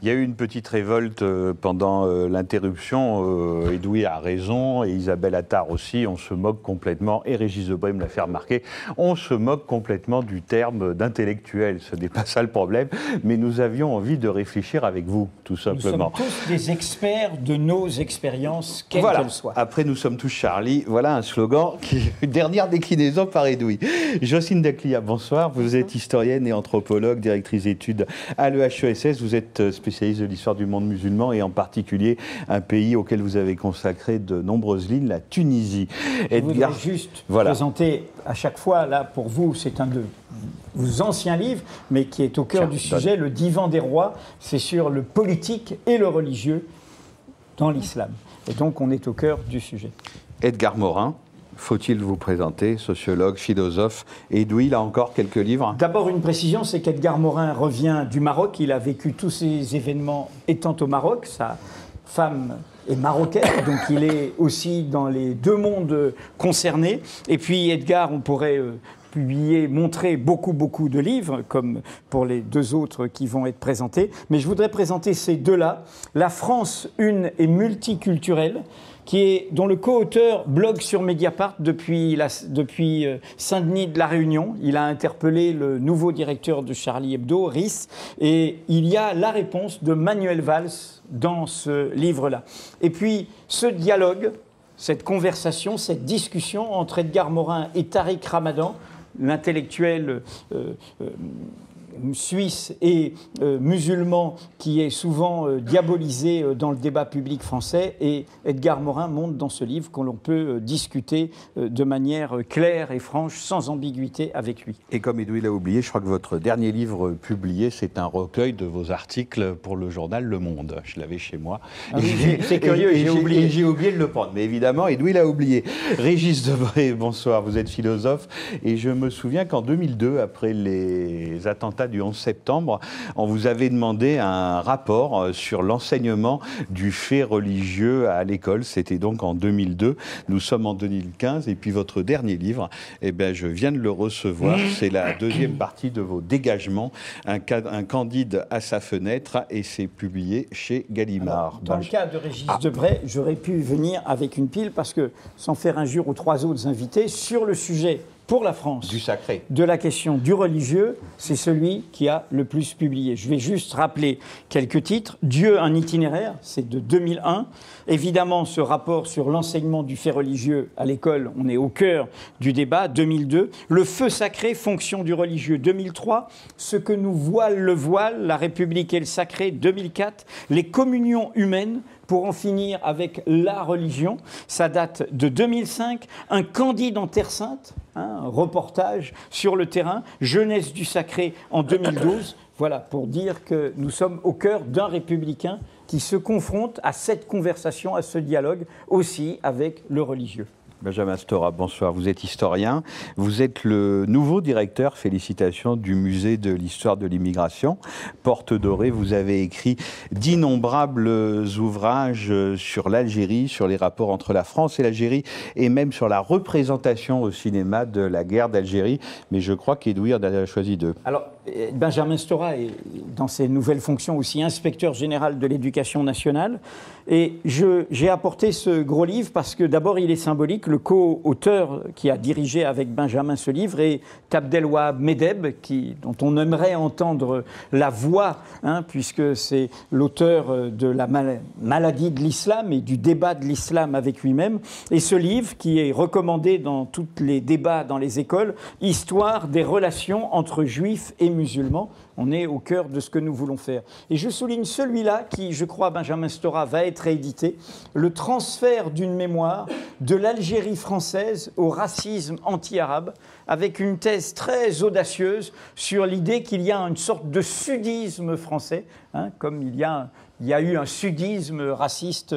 Il y a eu une petite révolte pendant l'interruption. Edoui a raison et Isabelle Attard aussi. On se moque complètement, et Régis Debray me l'a fait remarquer, on se moque complètement du terme d'intellectuel. Ce n'est pas ça le problème, mais nous avions envie de réfléchir avec vous, tout simplement. Nous sommes tous des experts de nos expériences, quelles qu'elles soient. Après, nous sommes tous Charlie. Voilà un slogan, dernière déclinaison par Edoui. Jocelyne Daclia, bonsoir. Vous êtes historienne et anthropologue, directrice d'études à l'EHESS. Vous êtes spécialiste de l'histoire du monde musulman et en particulier un pays auquel vous avez consacré de nombreuses lignes, la Tunisie. Je voudrais juste présenter à chaque fois, là pour vous, c'est un de vos anciens livres, mais qui est au cœur du sujet, Le Divan des rois. C'est sur le politique et le religieux dans l'islam. Et donc on est au cœur du sujet. Edgar Morin. Faut-il vous présenter, sociologue, philosophe. Edoui, là encore, quelques livres. D'abord, une précision, c'est qu'Edgar Morin revient du Maroc. Il a vécu tous ces événements étant au Maroc. Sa femme est marocaine, donc il est aussi dans les deux mondes concernés. Et puis, Edgar, on pourrait publier, montrer beaucoup de livres, comme pour les deux autres qui vont être présentés. Mais je voudrais présenter ces deux-là. La France, une et multiculturelle, dont le co-auteur blogue sur Mediapart depuis Saint-Denis de la Réunion. Il a interpellé le nouveau directeur de Charlie Hebdo, Riss, et il y a la réponse de Manuel Valls dans ce livre-là. Et puis ce dialogue, cette conversation, cette discussion entre Edgar Morin et Tariq Ramadan, l'intellectuel suisse et musulman qui est souvent diabolisé dans le débat public français, et Edgar Morin montre dans ce livre qu'on peut discuter de manière claire et franche, sans ambiguïté avec lui. Et comme Edoui l'a oublié, je crois que votre dernier livre publié, c'est un recueil de vos articles pour le journal Le Monde. Je l'avais chez moi. Ah oui, c'est curieux, j'ai oublié de le prendre. Mais évidemment, Edoui l'a oublié. Régis Debray, bonsoir, vous êtes philosophe. Et je me souviens qu'en 2002, après les attentats du 11 septembre, on vous avait demandé un rapport sur l'enseignement du fait religieux à l'école. C'était donc en 2002. Nous sommes en 2015. Et puis votre dernier livre, eh bien, je viens de le recevoir. C'est la deuxième partie de vos dégagements, un Candide à sa fenêtre, et c'est publié chez Gallimard. Alors, dans le cas de Régis Debray, j'aurais pu venir avec une pile parce que, sans faire injure aux trois autres invités, sur le sujet pour la France, du sacré, de la question du religieux, c'est celui qui a le plus publié. Je vais juste rappeler quelques titres. Dieu, un itinéraire, c'est de 2001. Évidemment, ce rapport sur l'enseignement du fait religieux à l'école, on est au cœur du débat, 2002. Le feu sacré, fonction du religieux, 2003. Ce que nous voile le voile, la République et le sacré, 2004. Les communions humaines, pour en finir avec la religion, ça date de 2005. Un Candide en Terre Sainte, un reportage sur le terrain, Jeunesse du Sacré en 2012. Voilà, pour dire que nous sommes au cœur d'un républicain qui se confronte à cette conversation, à ce dialogue, aussi avec le religieux. Benjamin Stora, bonsoir. Vous êtes historien. Vous êtes le nouveau directeur, félicitations, du musée de l'histoire de l'immigration. Porte Dorée, vous avez écrit d'innombrables ouvrages sur l'Algérie, sur les rapports entre la France et l'Algérie, et même sur la représentation au cinéma de la guerre d'Algérie. Mais je crois qu'Edoui en a choisi deux. Alors, Benjamin Stora est, dans ses nouvelles fonctions, aussi inspecteur général de l'éducation nationale. Et j'ai apporté ce gros livre parce que d'abord il est symbolique. Le co-auteur qui a dirigé avec Benjamin ce livre est Abdelwahab Medeb, dont on aimerait entendre la voix, puisque c'est l'auteur de la maladie de l'islam et du débat de l'islam avec lui-même. Et ce livre, qui est recommandé dans tous les débats dans les écoles, Histoire des relations entre juifs et musulmans. On est au cœur de ce que nous voulons faire. Et je souligne celui-là qui, je crois, Benjamin Stora, va être réédité, le transfert d'une mémoire de l'Algérie française au racisme anti-arabe, avec une thèse très audacieuse sur l'idée qu'il y a une sorte de sudisme français, comme il y a eu un sudisme raciste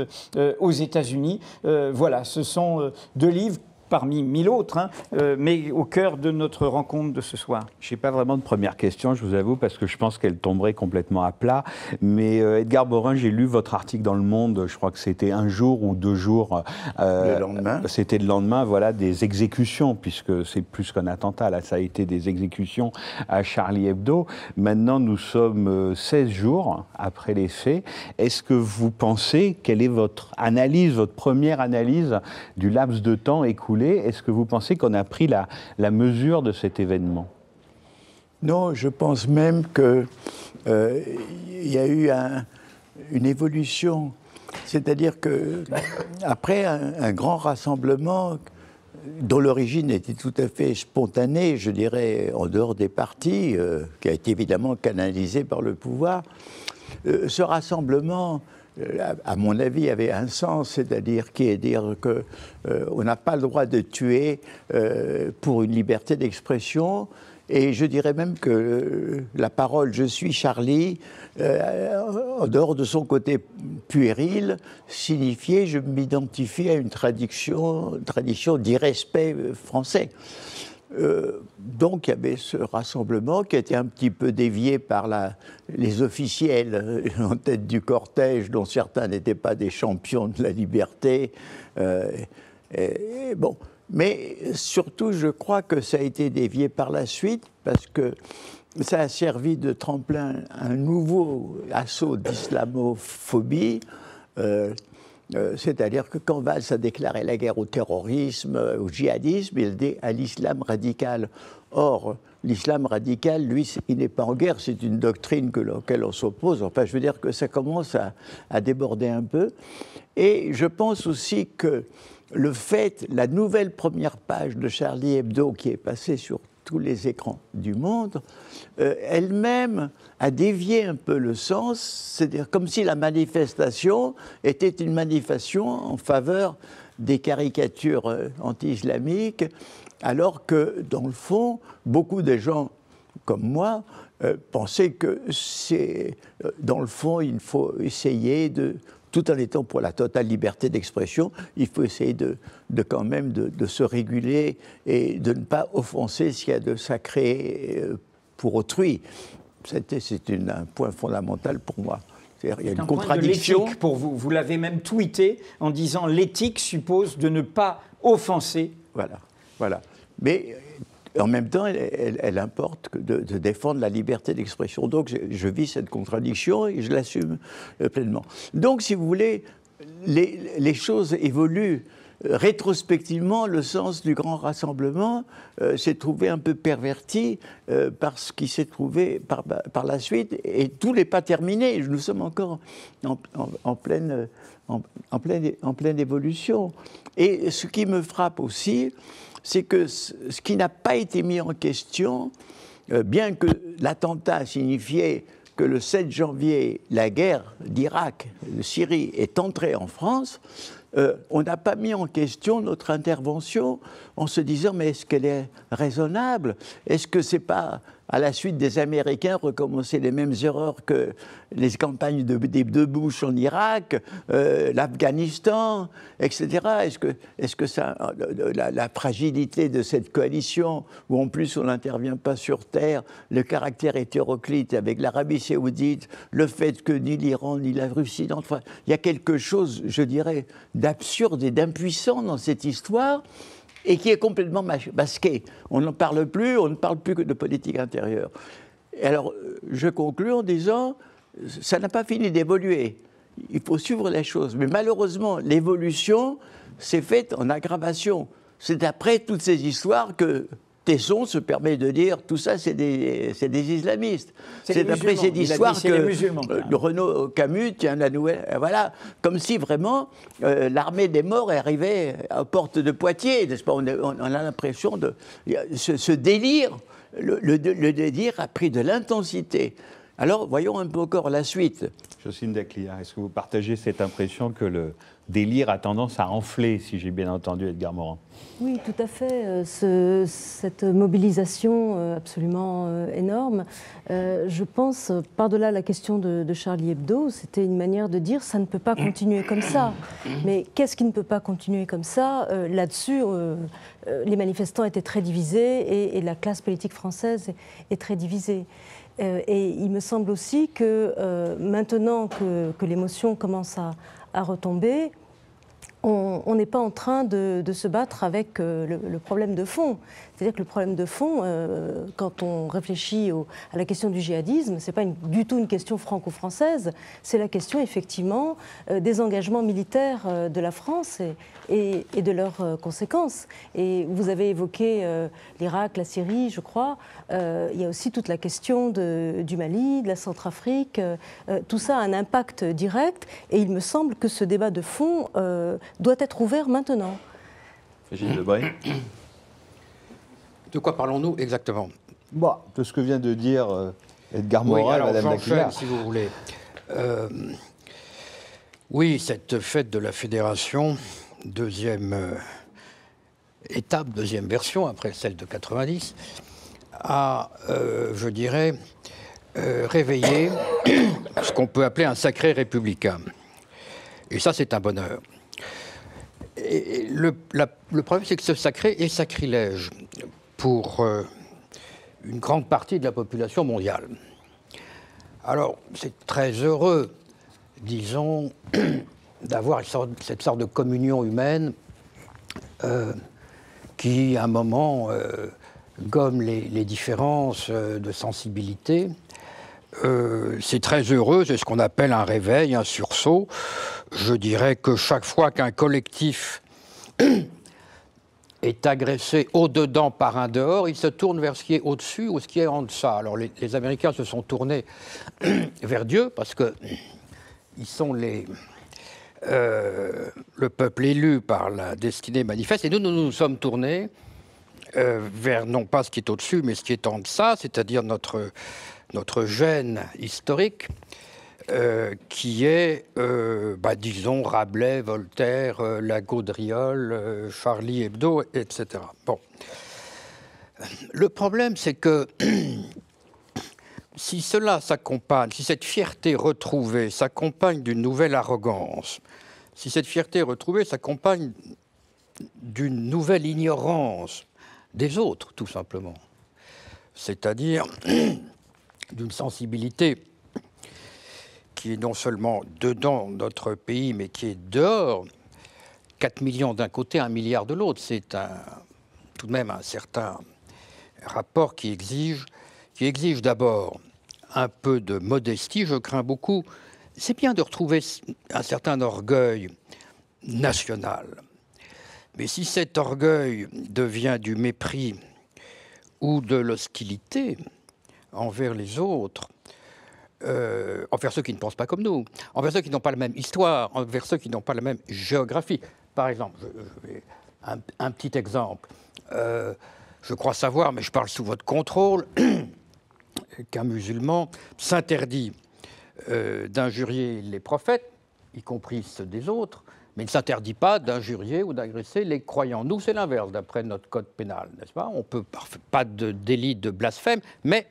aux États-Unis. Voilà, ce sont deux livres parmi 1000 autres, hein, mais au cœur de notre rencontre de ce soir. Je n'ai pas vraiment de première question, je vous avoue, parce que je pense qu'elle tomberait complètement à plat. Mais Edgar Morin, j'ai lu votre article dans Le Monde, je crois que c'était un jour ou 2 jours. Le lendemain. C'était le lendemain, voilà, des exécutions, puisque c'est plus qu'un attentat, là, ça a été des exécutions à Charlie Hebdo. Maintenant, nous sommes 16 jours après les faits. Est-ce que vous pensez, quelle est votre analyse, votre première analyse du laps de temps écoulé? Est-ce que vous pensez qu'on a pris la mesure de cet événement? Non, je pense même qu'il y a eu une évolution. C'est-à-dire qu'après un grand rassemblement dont l'origine était tout à fait spontanée, je dirais, en dehors des partis, qui a été évidemment canalisé par le pouvoir, ce rassemblement, à mon avis, avait un sens, c'est-à-dire qui est dire qu'on n'a pas le droit de tuer pour une liberté d'expression. Et je dirais même que la parole « je suis Charlie », en dehors de son côté puéril, signifiait « je m'identifie à une tradition d'irrespect français ». Donc il y avait ce rassemblement qui a été un petit peu dévié par les officiels en tête du cortège, dont certains n'étaient pas des champions de la liberté. Bon. Mais surtout, je crois que ça a été dévié par la suite parce que ça a servi de tremplin à un nouveau assaut d'islamophobie. C'est-à-dire que quand Valls a déclaré la guerre au terrorisme, au djihadisme, il dit à l'islam radical. Or, l'islam radical, lui, il n'est pas en guerre, c'est une doctrine auquel on s'oppose. Enfin, je veux dire que ça commence à déborder un peu. Et je pense aussi que le fait, la nouvelle première page de Charlie Hebdo qui est passée sur tous les écrans du monde, elle-même a dévié un peu le sens, c'est-à-dire comme si la manifestation était une manifestation en faveur des caricatures anti-islamiques, alors que, dans le fond, beaucoup de gens comme moi pensaient que dans le fond, il faut essayer tout en étant pour la totale liberté d'expression, il faut essayer quand même de se réguler et de ne pas offenser ce qu'il y a de sacré pour autrui. C'est un point fondamental pour moi. Il y a une contradiction. Point de pour vous. Vous l'avez même tweeté en disant l'éthique suppose de ne pas offenser. Voilà. Mais en même temps, elle importe de défendre la liberté d'expression. Donc, je vis cette contradiction et je l'assume pleinement. Donc, si vous voulez, les choses évoluent. Rétrospectivement, le sens du grand rassemblement s'est trouvé un peu perverti par ce qui s'est trouvé par la suite. Et tout n'est pas terminé. Nous sommes encore en pleine évolution. Et ce qui me frappe aussi, c'est que ce qui n'a pas été mis en question, bien que l'attentat signifiait que le 7 janvier, la guerre d'Irak, de Syrie, est entrée en France, on n'a pas mis en question notre intervention en se disant mais est-ce qu'elle est raisonnable? Est-ce que c'est pas à la suite des Américains recommencer les mêmes erreurs que les campagnes de Bush en Irak, l'Afghanistan, etc. Est-ce que ça, la fragilité de cette coalition, où en plus on n'intervient pas sur terre, le caractère hétéroclite avec l'Arabie Saoudite, le fait que ni l'Iran ni la Russie, enfin, il y a quelque chose, je dirais, d'absurde et d'impuissant dans cette histoire, et qui est complètement masqué. On n'en parle plus, on ne parle plus que de politique intérieure. Et alors, je conclus en disant, ça n'a pas fini d'évoluer. Il faut suivre les choses. Mais malheureusement, l'évolution s'est faite en aggravation. C'est après toutes ces histoires que Tesson se permet de dire tout ça, c'est des islamistes. C'est après cette histoire que Renaud Camus tient la nouvelle. Voilà, comme si vraiment l'armée des morts est arrivée aux portes de Poitiers, n'est-ce pas? On a l'impression de ce délire. Le délire a pris de l'intensité. Alors, voyons un peu encore la suite. Jocelyne Daclia, est-ce que vous partagez cette impression que le délire a tendance à enfler, si j'ai bien entendu Edgar Morin? Oui, tout à fait. Cette mobilisation absolument énorme, je pense, par-delà la question de Charlie Hebdo, c'était une manière de dire ça ne peut pas continuer comme ça. Mais qu'est-ce qui ne peut pas continuer comme ça? Là-dessus, les manifestants étaient très divisés et la classe politique française est très divisée. Et il me semble aussi que maintenant que l'émotion commence à retomber, on n'est pas en train de se battre avec le problème de fond. C'est-à-dire que le problème de fond, quand on réfléchit à la question du djihadisme, ce n'est pas du tout une question franco-française, c'est la question effectivement des engagements militaires de la France et de leurs conséquences. Et vous avez évoqué l'Irak, la Syrie, je crois. Il y a aussi toute la question du Mali, de la Centrafrique. Tout ça a un impact direct et il me semble que ce débat de fond doit être ouvert maintenant. Régis Debray. De quoi parlons-nous exactement? Bon, de ce que vient de dire Edgar Morin, alors, Madame Daclia. si vous voulez. Oui, cette fête de la Fédération, deuxième étape, deuxième version, après celle de 90, a, je dirais, réveillé ce qu'on peut appeler un sacré républicain. Et ça, c'est un bonheur. Et le problème, c'est que ce sacré est sacrilège pour une grande partie de la population mondiale. Alors, c'est très heureux, disons, d'avoir cette sorte de communion humaine qui, à un moment, gomme les différences de sensibilité. C'est très heureux, c'est ce qu'on appelle un réveil, un sursaut. Je dirais que chaque fois qu'un collectif est agressé au-dedans par un dehors, il se tourne vers ce qui est au-dessus ou ce qui est en deçà. Alors les Américains se sont tournés vers Dieu parce qu'ils sont le peuple élu par la destinée manifeste, et nous sommes tournés vers non pas ce qui est au-dessus, mais ce qui est en deçà, c'est-à-dire notre gène historique, qui est, disons, Rabelais, Voltaire, la Gaudriole, Charlie Hebdo, etc. Bon. Le problème, c'est que si cela s'accompagne, si cette fierté retrouvée s'accompagne d'une nouvelle arrogance, si cette fierté retrouvée s'accompagne d'une nouvelle ignorance des autres, tout simplement, c'est-à-dire d'une sensibilité qui est non seulement dedans notre pays, mais qui est dehors, 4 millions d'un côté, 1 milliard de l'autre. C'est tout de même un certain rapport qui exige d'abord un peu de modestie, je crains beaucoup. C'est bien de retrouver un certain orgueil national. Mais si cet orgueil devient du mépris ou de l'hostilité envers les autres, envers ceux qui ne pensent pas comme nous, envers ceux qui n'ont pas la même histoire, envers ceux qui n'ont pas la même géographie. Par exemple, un petit exemple. Je crois savoir, mais je parle sous votre contrôle, qu'un musulman s'interdit d'injurier les prophètes, y compris ceux des autres, mais il ne s'interdit pas d'injurier ou d'agresser les croyants. Nous, c'est l'inverse, d'après notre code pénal, n'est-ce pas? On peut pas de délit de blasphème, mais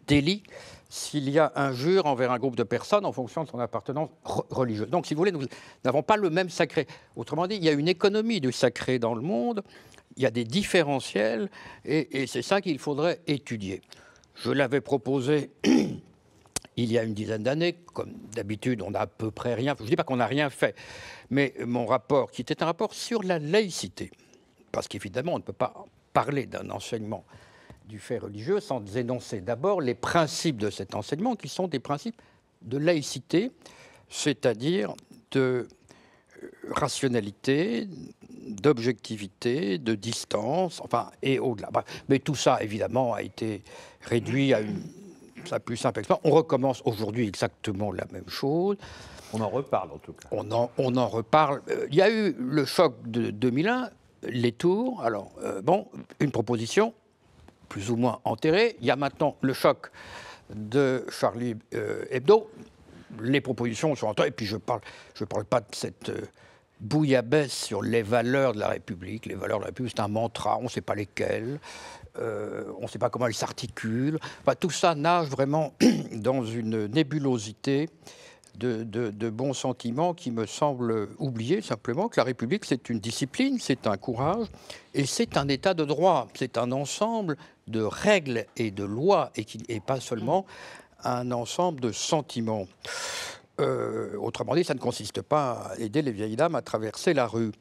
délit s'il y a injure envers un groupe de personnes en fonction de son appartenance religieuse. Donc, si vous voulez, nous n'avons pas le même sacré. Autrement dit, il y a une économie du sacré dans le monde, il y a des différentiels, et c'est ça qu'il faudrait étudier. Je l'avais proposé il y a une dizaine d'années, comme d'habitude, on n'a à peu près rien fait. Je ne dis pas qu'on n'a rien fait, mais mon rapport, qui était un rapport sur la laïcité, parce qu'évidemment, on ne peut pas parler d'un enseignement du fait religieux sans énoncer d'abord les principes de cet enseignement, qui sont des principes de laïcité, c'est-à-dire de rationalité, d'objectivité, de distance, enfin, et au-delà. Mais tout ça, évidemment, a été réduit à sa plus simple expression. On recommence aujourd'hui exactement la même chose. On en reparle, en tout cas. On en reparle. Il y a eu le choc de 2001, les tours. Alors, une proposition plus ou moins enterrée. Il y a maintenant le choc de Charlie Hebdo. Les propositions sont entendues, et puis je parle pas de cette bouillabaisse sur les valeurs de la République. Les valeurs de la République, c'est un mantra, on ne sait pas lesquelles, on ne sait pas comment elles s'articulent. Enfin, tout ça nage vraiment dans une nébulosité de bons sentiments qui me semble oublier simplement que la République, c'est une discipline, c'est un courage, et c'est un état de droit. C'est un ensemble de règles et de lois, et pas seulement un ensemble de sentiments. Autrement dit, ça ne consiste pas à aider les vieilles dames à traverser la rue.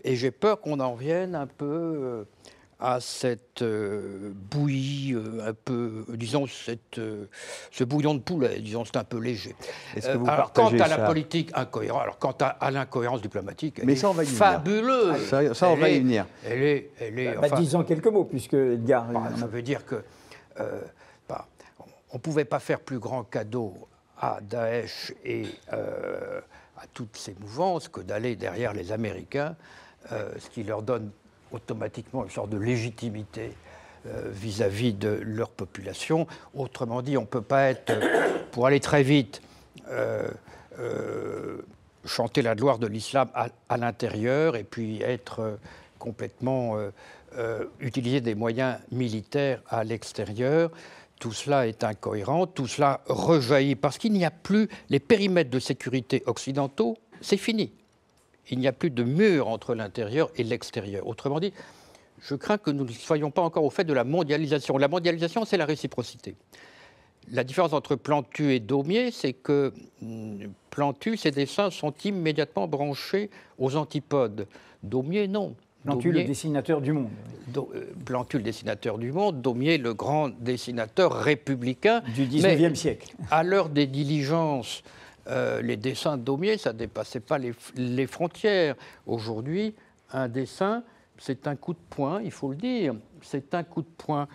Et j'ai peur qu'on en vienne un peu à cette bouillie, un peu, disons, ce bouillon de poulet, disons, c'est un peu léger. Est-ce que vous alors, quant partagez à la ça politique incohérente, alors quant à l'incohérence diplomatique, elle Mais est ça, on va y venir. fabuleuse. Ça, on va y venir. Elle est enfin, disons quelques mots, puisque Edgar... ça veut dire que on ne pouvait pas faire plus grand cadeau à Daesh et à toutes ces mouvances que d'aller derrière les Américains, ce qui leur donne automatiquement une sorte de légitimité vis-à-vis de leur population. Autrement dit, on ne peut pas être, pour aller très vite, chanter la gloire de l'islam à l'intérieur et puis être complètement utiliser des moyens militaires à l'extérieur. Tout cela est incohérent, tout cela rejaillit parce qu'il n'y a plus les périmètres de sécurité occidentaux, c'est fini. Il n'y a plus de mur entre l'intérieur et l'extérieur. Autrement dit, je crains que nous ne soyons pas encore au fait de la mondialisation. La mondialisation, c'est la réciprocité. La différence entre Plantu et Daumier, c'est que Plantu, ses dessins sont immédiatement branchés aux antipodes. Daumier, non. Plantu, le dessinateur du monde. Plantu, le dessinateur du monde, Daumier, le grand dessinateur républicain. Du 19e siècle. À l'heure des diligences, les dessins de Daumier, ça ne dépassait pas les frontières. Aujourd'hui, un dessin, c'est un coup de poing, il faut le dire. C'est un coup de poing.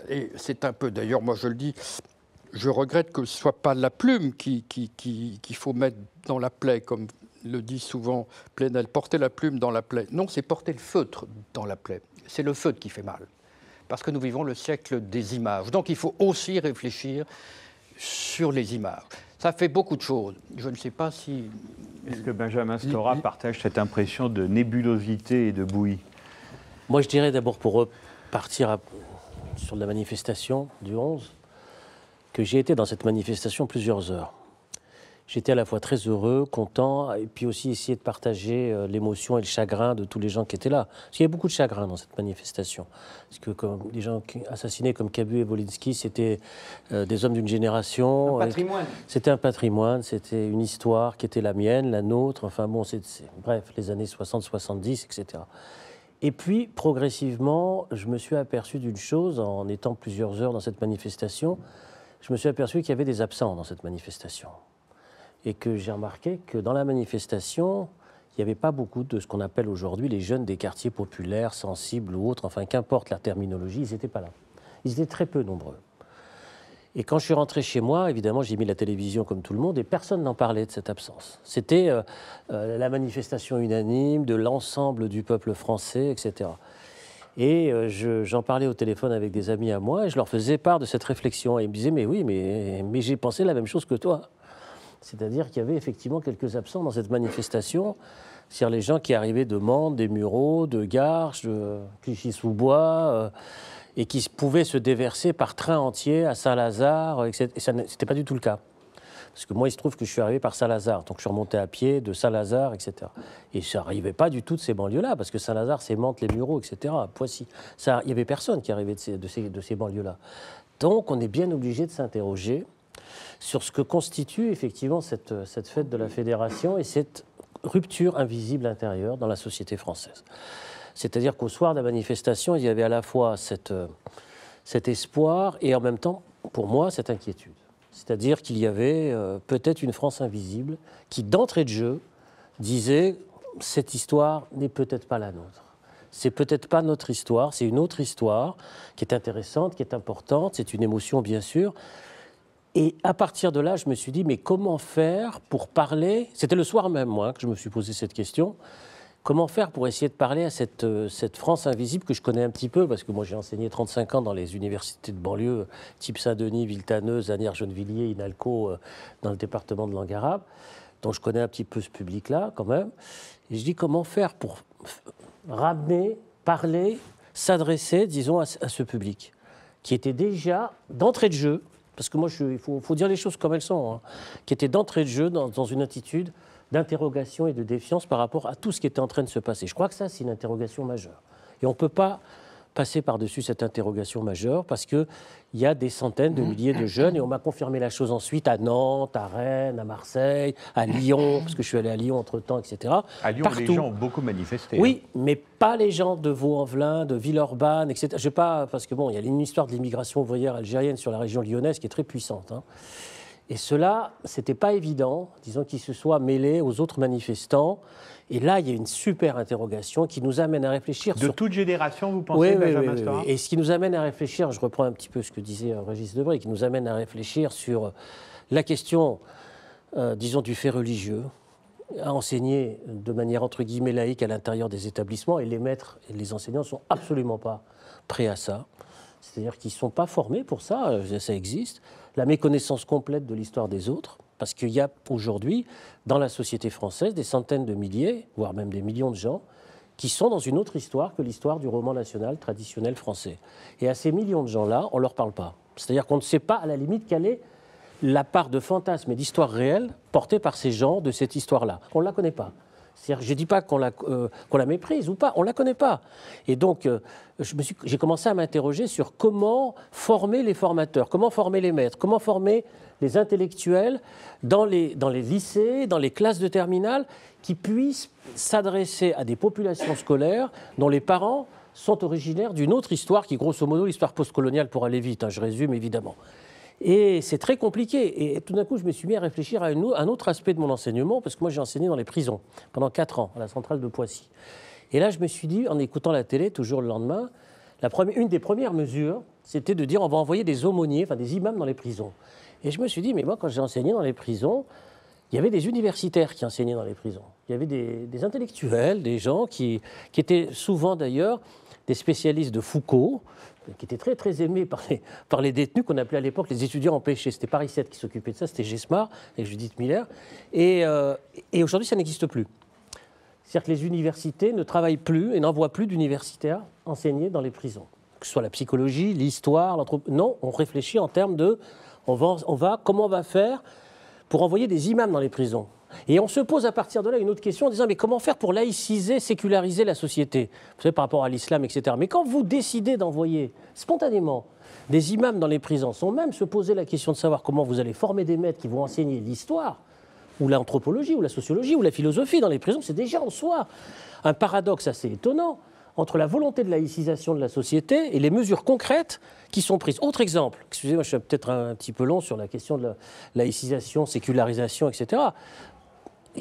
Et c'est un peu, d'ailleurs, moi je le dis, je regrette que ce ne soit pas la plume qu'il faut mettre dans la plaie, comme le dit souvent Plenel, porter la plume dans la plaie. Non, c'est porter le feutre dans la plaie. C'est le feutre qui fait mal. Parce que nous vivons le siècle des images. Donc il faut aussi réfléchir sur les images. Ça fait beaucoup de choses. Je ne sais pas si... Est-ce que Benjamin Stora partage cette impression de nébulosité et de bouillie? Moi, je dirais d'abord, pour repartir sur la manifestation du 11, que j'ai été dans cette manifestation plusieurs heures. J'étais à la fois très heureux, content, et puis aussi essayer de partager l'émotion et le chagrin de tous les gens qui étaient là. Parce qu'il y avait beaucoup de chagrin dans cette manifestation. Parce que comme des gens assassinés comme Cabu et Wolinski, c'était des hommes d'une génération. Un patrimoine. C'était un patrimoine, c'était une histoire qui était la mienne, la nôtre. Enfin bon, bref, les années 60, 70, etc. Et puis, progressivement, je me suis aperçu d'une chose, en étant plusieurs heures dans cette manifestation, je me suis aperçu qu'il y avait des absents dans cette manifestation. Et que j'ai remarqué que dans la manifestation, il n'y avait pas beaucoup de ce qu'on appelle aujourd'hui les jeunes des quartiers populaires, sensibles ou autres, enfin qu'importe la terminologie, ils n'étaient pas là. Ils étaient très peu nombreux. Et quand je suis rentré chez moi, évidemment, j'ai mis la télévision comme tout le monde et personne n'en parlait de cette absence. C'était la manifestation unanime de l'ensemble du peuple français, etc. Et j'en parlais au téléphone avec des amis à moi et je leur faisais part de cette réflexion. Et ils me disaient, mais oui, mais j'ai pensé la même chose que toi. C'est-à-dire qu'il y avait effectivement quelques absents dans cette manifestation, c'est-à-dire les gens qui arrivaient de Mende, des Mureaux, de Garches, de Clichy-sous-Bois, et qui pouvaient se déverser par train entier à Saint-Lazare, etc. Et ça n'était pas du tout le cas. Parce que moi, il se trouve que je suis arrivé par Saint-Lazare, donc je suis remonté à pied de Saint-Lazare, etc. Et ça n'arrivait pas du tout de ces banlieues-là, parce que Saint-Lazare, c'est Mantes, les Mureaux, etc., Poissy. Il n'y avait personne qui arrivait de ces banlieues-là. Donc, on est bien obligé de s'interroger sur ce que constitue effectivement cette fête de la Fédération et cette rupture invisible intérieure dans la société française. C'est-à-dire qu'au soir de la manifestation, il y avait à la fois cet espoir et en même temps, pour moi, cette inquiétude. C'est-à-dire qu'il y avait peut-être une France invisible qui, d'entrée de jeu, disait « cette histoire n'est peut-être pas la nôtre ». C'est peut-être pas notre histoire, c'est une autre histoire qui est intéressante, qui est importante, c'est une émotion bien sûr. Et à partir de là, je me suis dit, mais comment faire pour parler? C'était le soir même, moi, que je me suis posé cette question. comment faire pour essayer de parler à cette France invisible que je connais un petit peu, parce que moi j'ai enseigné 35 ans dans les universités de banlieue, type Saint-Denis, Villetaneuse, Asnières-Gennevilliers, Inalco, dans le département de langue arabe. Donc je connais un petit peu ce public-là quand même. Et je dis comment faire pour ramener, parler, s'adresser, disons, à ce public, qui était déjà d'entrée de jeu, parce que moi il faut dire les choses comme elles sont, hein, qui était d'entrée de jeu dans une attitude d'interrogation et de défiance par rapport à tout ce qui était en train de se passer. Je crois que ça, c'est une interrogation majeure. Et on ne peut pas passer par-dessus cette interrogation majeure parce qu'il y a des centaines de milliers de jeunes, et on m'a confirmé la chose ensuite à Nantes, à Rennes, à Marseille, à Lyon, parce que je suis allé à Lyon entre-temps, etc. À Lyon, partout. Les gens ont beaucoup manifesté. Oui, mais pas les gens de Vaux-en-Velin, de Villeurbanne, etc. Je sais pas, parce que bon, il y a une histoire de l'immigration ouvrière algérienne sur la région lyonnaise qui est très puissante, hein. Et cela, c'était pas évident, disons, qu'ils se soient mêlés aux autres manifestants. Et là, il y a une super interrogation qui nous amène à réfléchir. De toute génération, vous pensez, Benjamin Stora ? Et ce qui nous amène à réfléchir, je reprends un petit peu ce que disait Régis Debray, qui nous amène à réfléchir sur la question, disons, du fait religieux, à enseigner de manière entre guillemets laïque à l'intérieur des établissements. Et les maîtres et les enseignants ne sont absolument pas prêts à ça. C'est-à-dire qu'ils ne sont pas formés pour ça, ça existe. La méconnaissance complète de l'histoire des autres, parce qu'il y a aujourd'hui, dans la société française, des centaines de milliers, voire même des millions de gens, qui sont dans une autre histoire que l'histoire du roman national traditionnel français. Et à ces millions de gens-là, on ne leur parle pas. C'est-à-dire qu'on ne sait pas, à la limite, quelle est la part de fantasme et d'histoire réelle portée par ces gens de cette histoire-là. On ne la connaît pas. C'est-à-dire, je ne dis pas qu'on la méprise ou pas, on ne la connaît pas. Et donc, j'ai commencé à m'interroger sur comment former les formateurs, comment former les maîtres, comment former les intellectuels dans les lycées, dans les classes de terminale, qui puissent s'adresser à des populations scolaires dont les parents sont originaires d'une autre histoire qui, grosso modo, l'histoire postcoloniale, pour aller vite, hein, je résume évidemment. Et c'est très compliqué. Et tout d'un coup, je me suis mis à réfléchir à un autre aspect de mon enseignement, parce que moi, j'ai enseigné dans les prisons pendant 4 ans, à la centrale de Poissy. Et là, je me suis dit, en écoutant la télé, toujours le lendemain, une des premières mesures, c'était de dire on va envoyer des aumôniers, enfin des imams dans les prisons. Et je me suis dit, mais moi, quand j'ai enseigné dans les prisons, il y avait des universitaires qui enseignaient dans les prisons. Il y avait des intellectuels, des gens qui étaient souvent d'ailleurs des spécialistes de Foucault, qui étaient très, très aimés par les détenus qu'on appelait à l'époque les étudiants empêchés. C'était Paris 7 qui s'occupait de ça, c'était Gesmar et Judith Miller. Et aujourd'hui, ça n'existe plus. C'est-à-dire que les universités ne travaillent plus et n'envoient plus d'universitaires enseigner dans les prisons. Que ce soit la psychologie, l'histoire, l'anthropologie. Non, on réfléchit en termes de comment on va faire pour envoyer des imams dans les prisons. Et on se pose à partir de là une autre question en disant mais comment faire pour laïciser, séculariser la société, vous savez, par rapport à l'islam, etc. Mais quand vous décidez d'envoyer spontanément des imams dans les prisons, sans même se poser la question de savoir comment vous allez former des maîtres qui vont enseigner l'histoire, ou l'anthropologie, ou la sociologie, ou la philosophie dans les prisons, c'est déjà en soi un paradoxe assez étonnant entre la volonté de laïcisation de la société et les mesures concrètes qui sont prises. Autre exemple, excusez-moi, je suis peut-être un petit peu long sur la question de la laïcisation, sécularisation, etc.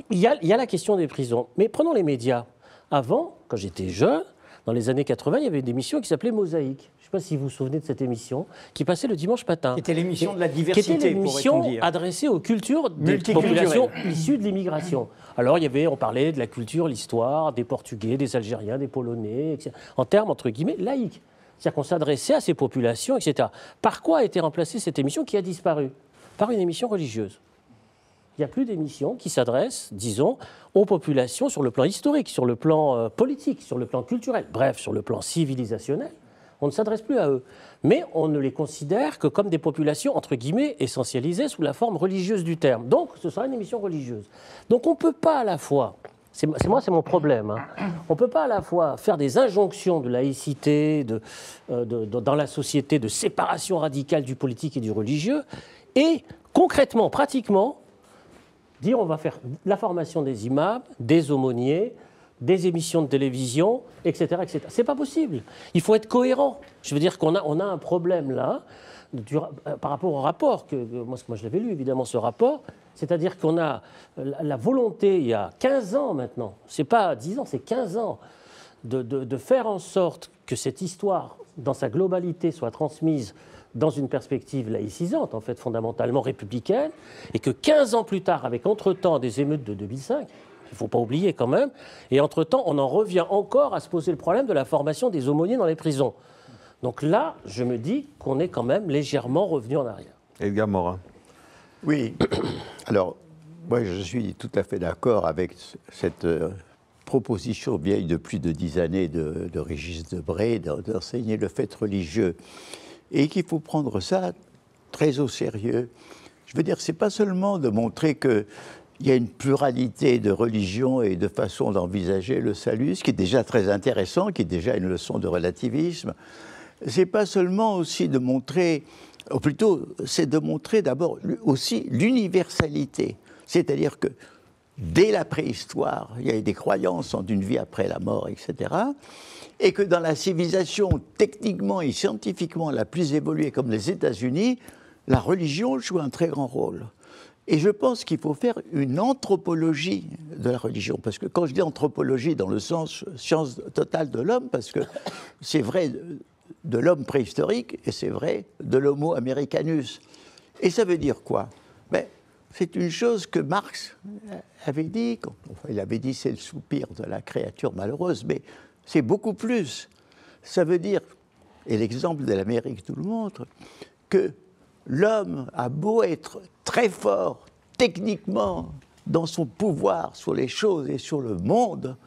Il y a la question des prisons. Mais prenons les médias. Avant, quand j'étais jeune, dans les années 80, il y avait une émission qui s'appelait Mosaïque. Je ne sais pas si vous vous souvenez de cette émission, qui passait le dimanche matin. Qui était l'émission de la diversité, qui était l'émission adressée aux cultures des populations issues de l'immigration. Alors, on parlait de la culture, l'histoire, des Portugais, des Algériens, des Polonais, etc., en termes, entre guillemets, laïques. C'est-à-dire qu'on s'adressait à ces populations, etc. Par quoi a été remplacée cette émission qui a disparu ? Par une émission religieuse. Il n'y a plus d'émissions qui s'adressent, disons, aux populations sur le plan historique, sur le plan politique, sur le plan culturel, bref, sur le plan civilisationnel. On ne s'adresse plus à eux. Mais on ne les considère que comme des populations, entre guillemets, essentialisées sous la forme religieuse du terme. Donc, ce sera une émission religieuse. Donc, on ne peut pas à la fois, c'est mon problème, hein, on ne peut pas à la fois faire des injonctions de laïcité, dans la société, de séparation radicale du politique et du religieux, et concrètement, pratiquement, dire on va faire la formation des imams, des aumôniers, des émissions de télévision, etc. etc. Ce n'est pas possible. Il faut être cohérent. Je veux dire qu'on a un problème là, par rapport au rapport, moi je l'avais lu évidemment ce rapport, c'est-à-dire qu'on a la volonté, il y a 15 ans maintenant, c'est pas 10 ans, c'est 15 ans, de faire en sorte que cette histoire, dans sa globalité, soit transmise dans une perspective laïcisante, en fait, fondamentalement républicaine, et que 15 ans plus tard, avec entre-temps des émeutes de 2005, il ne faut pas oublier quand même. Et entre-temps, on en revient encore à se poser le problème de la formation des aumôniers dans les prisons. Donc là, je me dis qu'on est quand même légèrement revenu en arrière. Edgar Morin. Oui. Alors, moi, je suis tout à fait d'accord avec cette proposition vieille de plus de 10 années de Régis Debray d'enseigner le fait religieux. Et qu'il faut prendre ça très au sérieux. Je veux dire, c'est pas seulement de montrer qu'il y a une pluralité de religions et de façons d'envisager le salut, ce qui est déjà très intéressant, qui est déjà une leçon de relativisme. C'est pas seulement aussi de montrer, ou plutôt, c'est de montrer d'abord aussi l'universalité. C'est-à-dire que dès la préhistoire, il y a eu des croyances en une vie après la mort, etc. Et que dans la civilisation techniquement et scientifiquement la plus évoluée, comme les États-Unis, la religion joue un très grand rôle. Et je pense qu'il faut faire une anthropologie de la religion. Parce que quand je dis anthropologie dans le sens science totale de l'homme, parce que c'est vrai de l'homme préhistorique et c'est vrai de l'homo americanus. Et ça veut dire quoi? Ben, c'est une chose que Marx avait dit, enfin, il avait dit c'est le soupir de la créature malheureuse, mais c'est beaucoup plus. Ça veut dire, et l'exemple de l'Amérique nous le montre, que l'homme a beau être très fort techniquement dans son pouvoir sur les choses et sur le monde,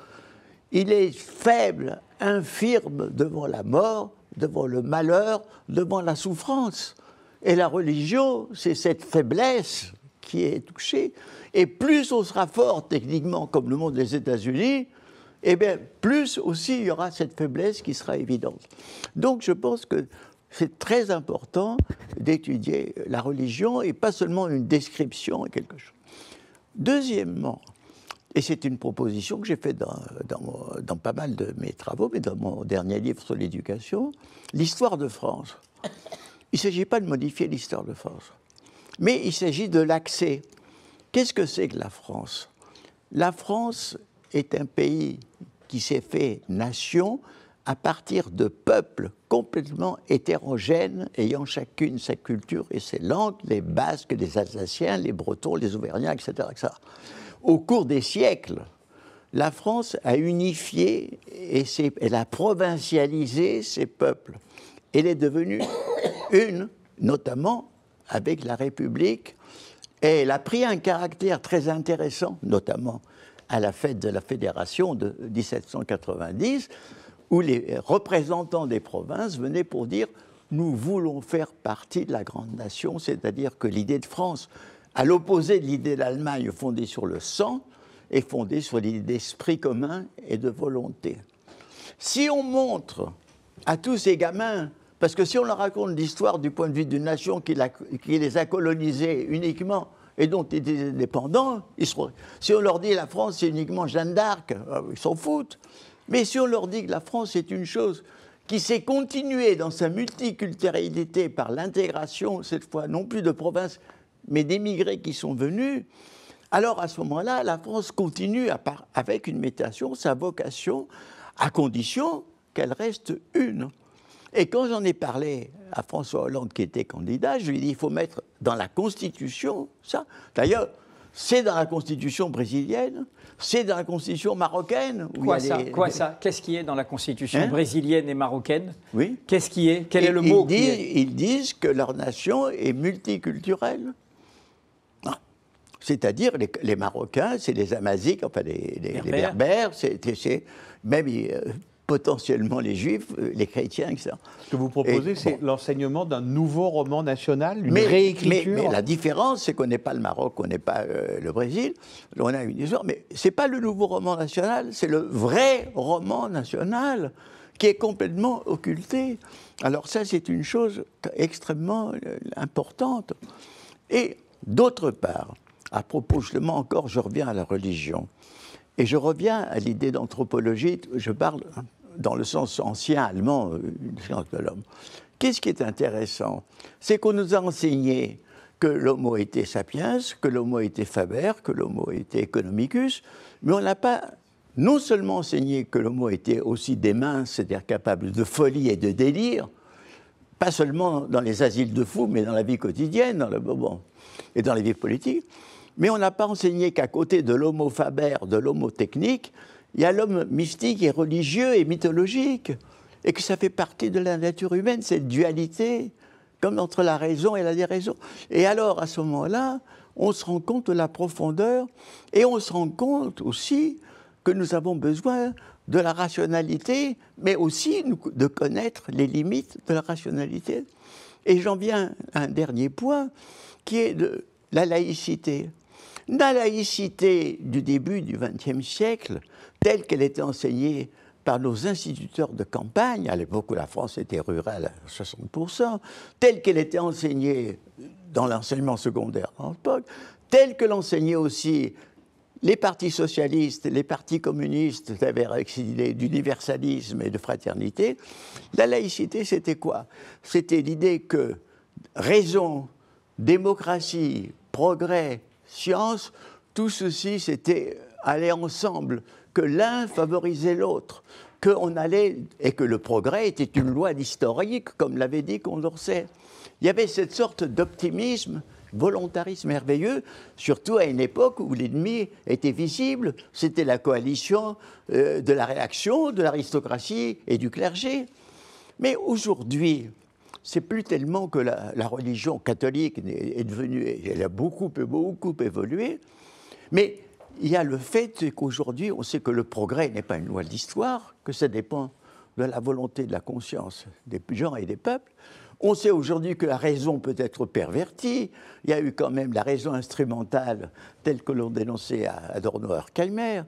il est faible, infirme devant la mort, devant le malheur, devant la souffrance. Et la religion, c'est cette faiblesse qui est touchée. Et plus on sera fort techniquement, comme le montrent les États-Unis, eh bien, plus aussi il y aura cette faiblesse qui sera évidente. Donc je pense que c'est très important d'étudier la religion et pas seulement une description et quelque chose. Deuxièmement, et c'est une proposition que j'ai faite dans pas mal de mes travaux, mais dans mon dernier livre sur l'éducation, l'histoire de France. Il ne s'agit pas de modifier l'histoire de France, mais il s'agit de l'axer. Qu'est-ce que c'est que la France? La France est un pays qui s'est fait nation à partir de peuples complètement hétérogènes, ayant chacune sa culture et ses langues, les Basques, les Alsaciens, les Bretons, les Auvergnats, etc., etc. Au cours des siècles, la France a unifié et elle a provincialisé ses peuples. Elle est devenue une, notamment avec la République, et elle a pris un caractère très intéressant, notamment à la fête de la Fédération de 1790, où les représentants des provinces venaient pour dire « nous voulons faire partie de la grande nation », c'est-à-dire que l'idée de France, à l'opposé de l'idée d'Allemagne fondée sur le sang, est fondée sur l'idée d'esprit commun et de volonté. Si on montre à tous ces gamins, parce que si on leur raconte l'histoire du point de vue d'une nation qui les a colonisés uniquement et dont ils étaient indépendants, si on leur dit la France c'est uniquement Jeanne d'Arc, ils s'en foutent. Mais si on leur dit que la France est une chose qui s'est continuée dans sa multiculturalité par l'intégration, cette fois non plus de provinces, mais d'émigrés qui sont venus, alors à ce moment-là, la France continue avec une mutation, sa vocation, à condition qu'elle reste une. Et quand j'en ai parlé à François Hollande, qui était candidat, je lui ai dit il faut mettre dans la Constitution ça. D'ailleurs, c'est dans la Constitution brésilienne, c'est dans la Constitution marocaine. Quoi ça? Qu'est-ce qui est dans la Constitution brésilienne et marocaine? Oui. Qu'est-ce qui est? Quel est le mot ils disent que leur nation est multiculturelle. C'est-à-dire les Marocains, c'est les Amaziques, enfin les Berbères, c'est même potentiellement les Juifs, les chrétiens, etc. Ce que vous proposez, c'est l'enseignement d'un nouveau roman national, une réécriture. Mais la différence, c'est qu'on n'est pas le Maroc, on n'est pas le Brésil, on a une histoire, mais ce n'est pas le nouveau roman national, c'est le vrai roman national qui est complètement occulté. Alors ça, c'est une chose extrêmement importante. Et d'autre part, à propos, justement, encore, je reviens à la religion. Et je reviens à l'idée d'anthropologie, je parle dans le sens ancien allemand, une science de l'homme. Qu'est-ce qui est intéressant? C'est qu'on nous a enseigné que l'homo était sapiens, que l'homo était faber, que l'homo était economicus, mais on n'a pas non seulement enseigné que l'homo était aussi démince, c'est-à-dire capable de folie et de délire, pas seulement dans les asiles de fous, mais dans la vie quotidienne, et dans la vie politique, Mais on n'a pas enseigné qu'à côté de l'homo faber, de l'homo technique, il y a l'homme mystique et religieux et mythologique, et que ça fait partie de la nature humaine, cette dualité, comme entre la raison et la déraison. Et alors, à ce moment-là, on se rend compte de la profondeur, et on se rend compte aussi que nous avons besoin de la rationalité, mais aussi de connaître les limites de la rationalité. Et j'en viens à un dernier point, qui est de la laïcité. La laïcité du début du XXe siècle, telle qu'elle était enseignée par nos instituteurs de campagne, à l'époque où la France était rurale à 60%, telle qu'elle était enseignée dans l'enseignement secondaire à l'époque, telle que l'enseignaient aussi les partis socialistes, les partis communistes avec l'idée d'universalisme et de fraternité, la laïcité, c'était quoi? C'était l'idée que raison, démocratie, progrès, science, tout ceci, c'était aller ensemble, que l'un favorisait l'autre, qu'on allait, et que le progrès était une loi historique, comme l'avait dit Condorcet. Il y avait cette sorte d'optimisme, volontarisme merveilleux, surtout à une époque où l'ennemi était visible, c'était la coalition de la réaction, de l'aristocratie et du clergé. Mais aujourd'hui, c'est plus tellement que la religion catholique est devenue, elle a beaucoup évolué, mais il y a le fait qu'aujourd'hui, on sait que le progrès n'est pas une loi de l'histoire, que ça dépend de la volonté, de la conscience des gens et des peuples. On sait aujourd'hui que la raison peut être pervertie. Il y a eu quand même la raison instrumentale telle que l'on dénonçait à Adorno-Horkheimer.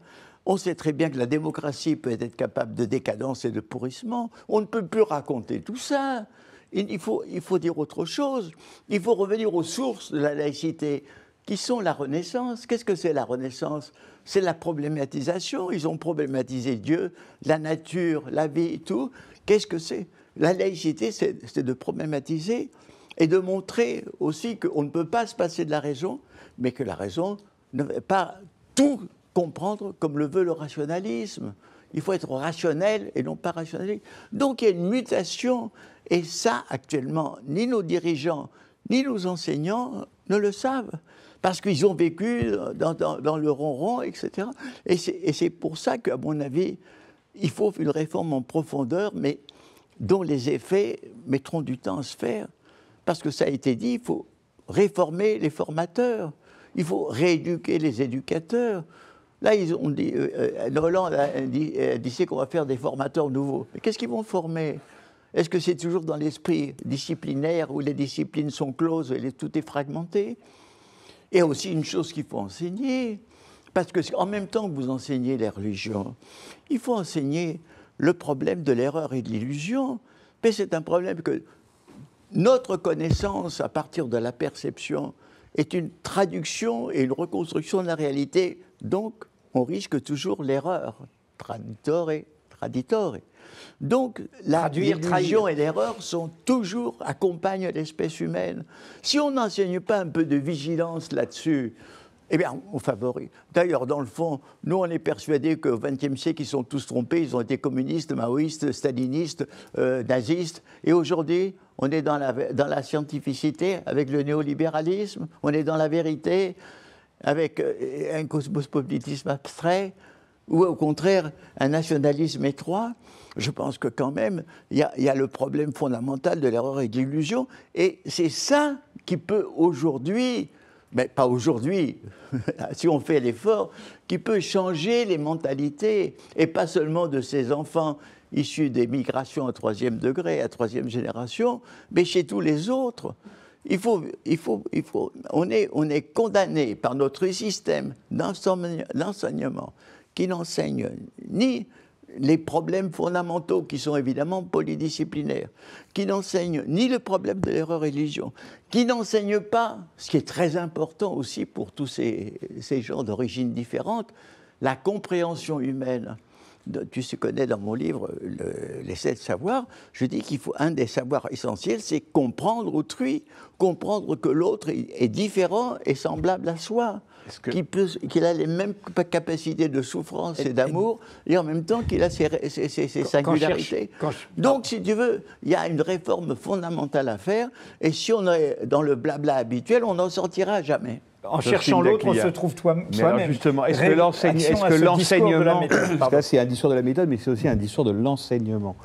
On sait très bien que la démocratie peut être capable de décadence et de pourrissement. On ne peut plus raconter tout ça. Il faut dire autre chose. Il faut revenir aux sources de la laïcité, qui sont la Renaissance. Qu'est-ce que c'est la Renaissance? C'est la problématisation. Ils ont problématisé Dieu, la nature, la vie, tout. Qu'est-ce que c'est? La laïcité, c'est de problématiser et de montrer aussi qu'on ne peut pas se passer de la raison, mais que la raison ne va pas tout comprendre comme le veut le rationalisme. Il faut être rationnel et non pas rationnel. Donc il y a une mutation, et ça, actuellement, ni nos dirigeants, ni nos enseignants ne le savent, parce qu'ils ont vécu dans le ronron, etc. Et c'est pour ça qu'à mon avis, il faut une réforme en profondeur, mais dont les effets mettront du temps à se faire. Parce que ça a été dit, il faut réformer les formateurs, il faut rééduquer les éducateurs. Là, ils ont dit, Hollande a dit qu'on va faire des formateurs nouveaux. Mais qu'est-ce qu'ils vont former? Est-ce que c'est toujours dans l'esprit disciplinaire où les disciplines sont closes et tout est fragmenté? Et aussi une chose qu'il faut enseigner, parce qu'en même temps que vous enseignez les religions, il faut enseigner le problème de l'erreur et de l'illusion. Mais c'est un problème que notre connaissance, à partir de la perception, est une traduction et une reconstruction de la réalité. Donc, on risque toujours l'erreur. Traditore. Donc, l'illusion et l'erreur accompagnent l'espèce humaine. Si on n'enseigne pas un peu de vigilance là-dessus, eh bien, on favorise. D'ailleurs, dans le fond, nous, on est persuadés qu'au XXe siècle, ils sont tous trompés. Ils ont été communistes, maoïstes, stalinistes, nazistes. Et aujourd'hui, on est dans la scientificité avec le néolibéralisme. On est dans la vérité avec un cosmopolitisme abstrait. Ou au contraire, un nationalisme étroit. Je pense que quand même, il y a le problème fondamental de l'erreur et de l'illusion. Et c'est ça qui peut aujourd'hui... mais pas aujourd'hui, si on fait l'effort, qui peut changer les mentalités, et pas seulement de ces enfants issus des migrations à 3e degré, à 3e génération, mais chez tous les autres. On est condamné par notre système d'enseignement qui n'enseigne ni les problèmes fondamentaux qui sont évidemment polydisciplinaires, qui n'enseignent ni le problème de l'erreur et de l'illusion, qui n'enseignent pas, ce qui est très important aussi pour tous ces gens d'origines différentes, la compréhension humaine. Tu connais dans mon livre les 7 savoirs, je dis qu'il faut un des savoirs essentiels, c'est comprendre autrui, comprendre que l'autre est différent et semblable à soi. Qu'il a les mêmes capacités de souffrance et d'amour, et en même temps qu'il a ses singularités. Donc, si tu veux, il y a une réforme fondamentale à faire, et si on est dans le blabla habituel, on n'en sortira jamais. En cherchant l'autre, on se trouve soi-même. Justement, est-ce que l'enseignement, parce que là c'est un discours de la méthode, mais c'est aussi un discours de l'enseignement.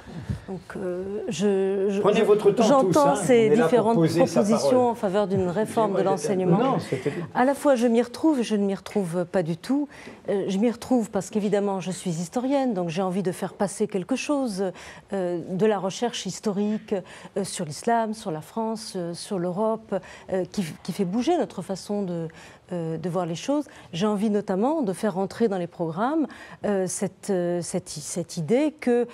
Donc, Prenez votre temps. J'entends ces différentes propositions en faveur d'une réforme de l'enseignement. À la fois, je m'y retrouve et je ne m'y retrouve pas du tout. Je m'y retrouve parce qu'évidemment, je suis historienne, donc j'ai envie de faire passer quelque chose de la recherche historique sur l'islam, sur la France, sur l'Europe, qui fait bouger notre façon de voir les choses. J'ai envie notamment de faire entrer dans les programmes cette idée que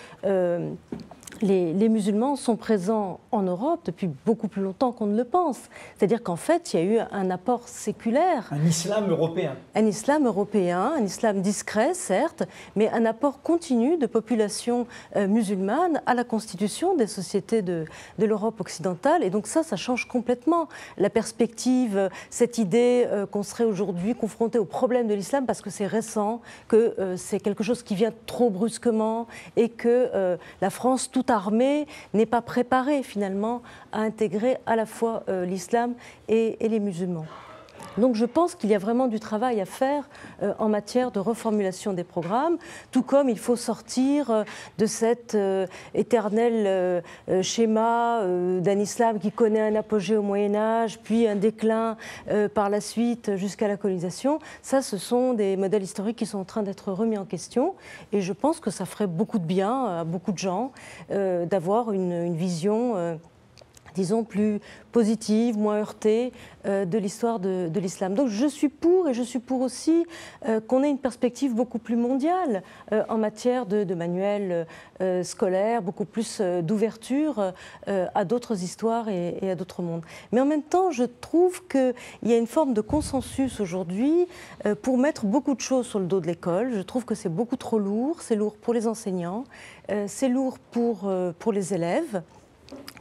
les musulmans sont présents en Europe depuis beaucoup plus longtemps qu'on ne le pense. C'est-à-dire qu'en fait, il y a eu un apport séculaire. Un islam européen. Un islam européen, un islam discret, certes, mais un apport continu de populations musulmanes à la constitution des sociétés de l'Europe occidentale. Et donc ça change complètement la perspective, cette idée qu'on serait aujourd'hui confronté au problème de l'islam parce que c'est récent, que c'est quelque chose qui vient trop brusquement et que la France tout armée n'est pas préparée finalement à intégrer à la fois l'islam et les musulmans. Donc je pense qu'il y a vraiment du travail à faire en matière de reformulation des programmes, tout comme il faut sortir de cet éternel schéma d'un islam qui connaît un apogée au Moyen-Âge, puis un déclin par la suite jusqu'à la colonisation. Ça, ce sont des modèles historiques qui sont en train d'être remis en question et je pense que ça ferait beaucoup de bien à beaucoup de gens d'avoir une vision disons, plus positive, moins heurtée de l'histoire de l'islam. Donc je suis pour, et je suis pour aussi qu'on ait une perspective beaucoup plus mondiale en matière de manuels scolaires, beaucoup plus d'ouverture à d'autres histoires et à d'autres mondes. Mais en même temps, je trouve qu'il y a une forme de consensus aujourd'hui pour mettre beaucoup de choses sur le dos de l'école. Je trouve que c'est beaucoup trop lourd. C'est lourd pour les enseignants, c'est lourd pour les élèves.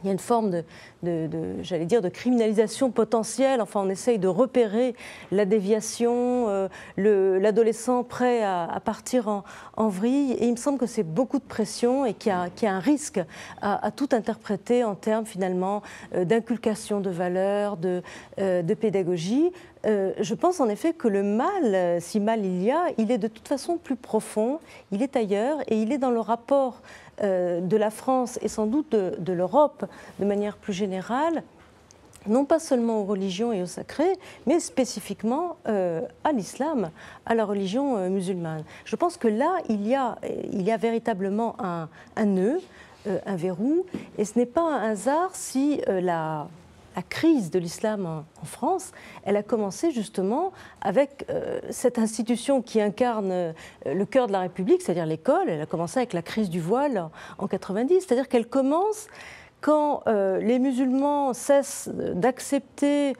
Il y a une forme j'allais dire, de criminalisation potentielle. Enfin, on essaye de repérer la déviation, l'adolescent prêt à partir en vrille. Et il me semble que c'est beaucoup de pression et qu'il y a un risque à tout interpréter en termes, finalement, d'inculcation de valeurs, de pédagogie. Je pense en effet que le mal, si mal il est de toute façon plus profond, il est ailleurs et il est dans le rapport de la France et sans doute de l'Europe de manière plus générale, non pas seulement aux religions et au sacré, mais spécifiquement à l'islam, à la religion musulmane. Je pense que là, il y a véritablement un nœud, un verrou, et ce n'est pas un hasard si la crise de l'islam en France, elle a commencé justement avec cette institution qui incarne le cœur de la République, c'est-à-dire l'école. Elle a commencé avec la crise du voile en 90, c'est-à-dire qu'elle commence quand les musulmans cessent d'accepter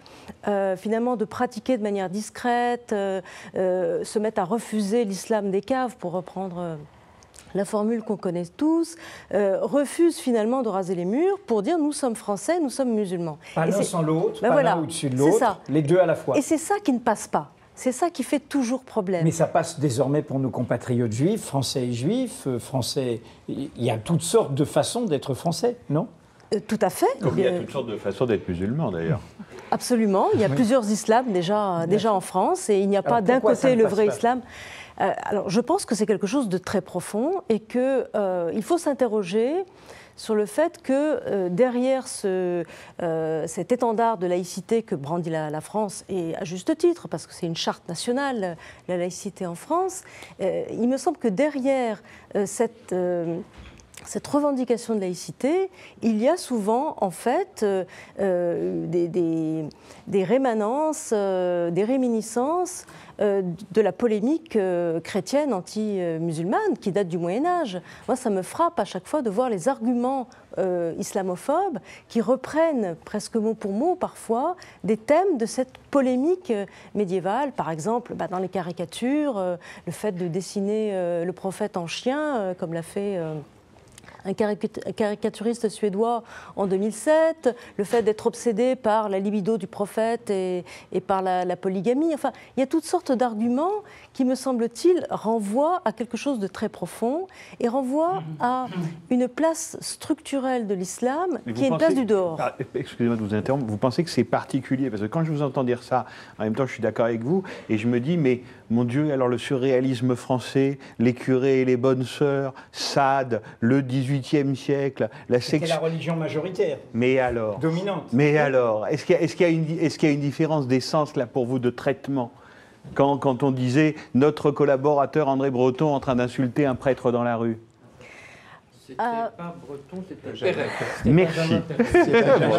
finalement de pratiquer de manière discrète, se mettent à refuser l'islam des caves, pour reprendre la formule qu'on connaît tous, refuse finalement de raser les murs pour dire nous sommes français, nous sommes musulmans. Pas l'un sans l'autre, pas l'un au-dessus de l'autre, les deux à la fois. Et c'est ça qui ne passe pas. C'est ça qui fait toujours problème. Mais ça passe désormais pour nos compatriotes juifs, français et juifs, français. Il y a toutes sortes de façons d'être français, non ? Tout à fait. Comme il y a toutes sortes de façons d'être musulman d'ailleurs. Absolument. Il y a plusieurs islams déjà en France et il n'y a pas d'un côté le vrai islam. Alors, je pense que c'est quelque chose de très profond et qu'il faut s'interroger sur le fait que derrière cet étendard de laïcité que brandit la France, et à juste titre, parce que c'est une charte nationale, la laïcité en France, il me semble que derrière cette revendication de laïcité, il y a souvent, en fait, des rémanences, des réminiscences de la polémique chrétienne anti-musulmane qui date du Moyen-Âge. Moi, ça me frappe à chaque fois de voir les arguments islamophobes qui reprennent presque mot pour mot, parfois, des thèmes de cette polémique médiévale. Par exemple, dans les caricatures, le fait de dessiner le prophète en chien, comme l'a fait un caricaturiste suédois en 2007, le fait d'être obsédé par la libido du prophète et par la polygamie. Enfin, il y a toutes sortes d'arguments qui, me semble-t-il, renvoient à quelque chose de très profond et renvoient à une place structurelle de l'islam qui est une place du dehors. Ah, excusez-moi de vous interrompre, vous pensez que c'est particulier? Parce que quand je vous entends dire ça, en même temps je suis d'accord avec vous, et je me dis, mais mon Dieu, alors le surréalisme français, les curés et les bonnes sœurs, Sade, le XVIIIe siècle, la C'était la religion majoritaire, Mais alors dominante. Mais alors, est-ce qu'il y a une différence d'essence là pour vous de traitement quand on disait notre collaborateur André Breton en train d'insulter un prêtre dans la rue? C'était pas Breton, c'était Pérec. Merci.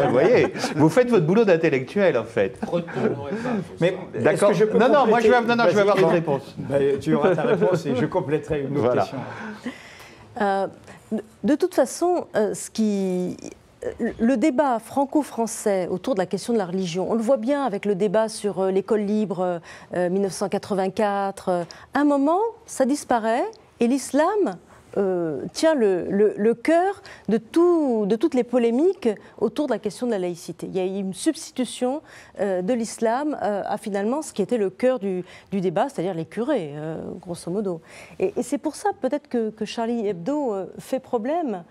Vous voyez, vous faites votre boulot d'intellectuel en fait. Breton n'aurait pas. Mais D'accord. est-ce que je peux Non, moi je vais compléter avoir Vas-y. une réponse. Tu auras ta réponse et je compléterai une autre Voilà. question. De toute façon, le débat franco-français autour de la question de la religion, on le voit bien avec le débat sur l'école libre 1984. À un moment, ça disparaît et l'islam tient le cœur de toutes les polémiques autour de la question de la laïcité. Il y a eu une substitution de l'islam à finalement ce qui était le cœur du débat, c'est-à-dire les curés, grosso modo. Et c'est pour ça peut-être que Charlie Hebdo fait problème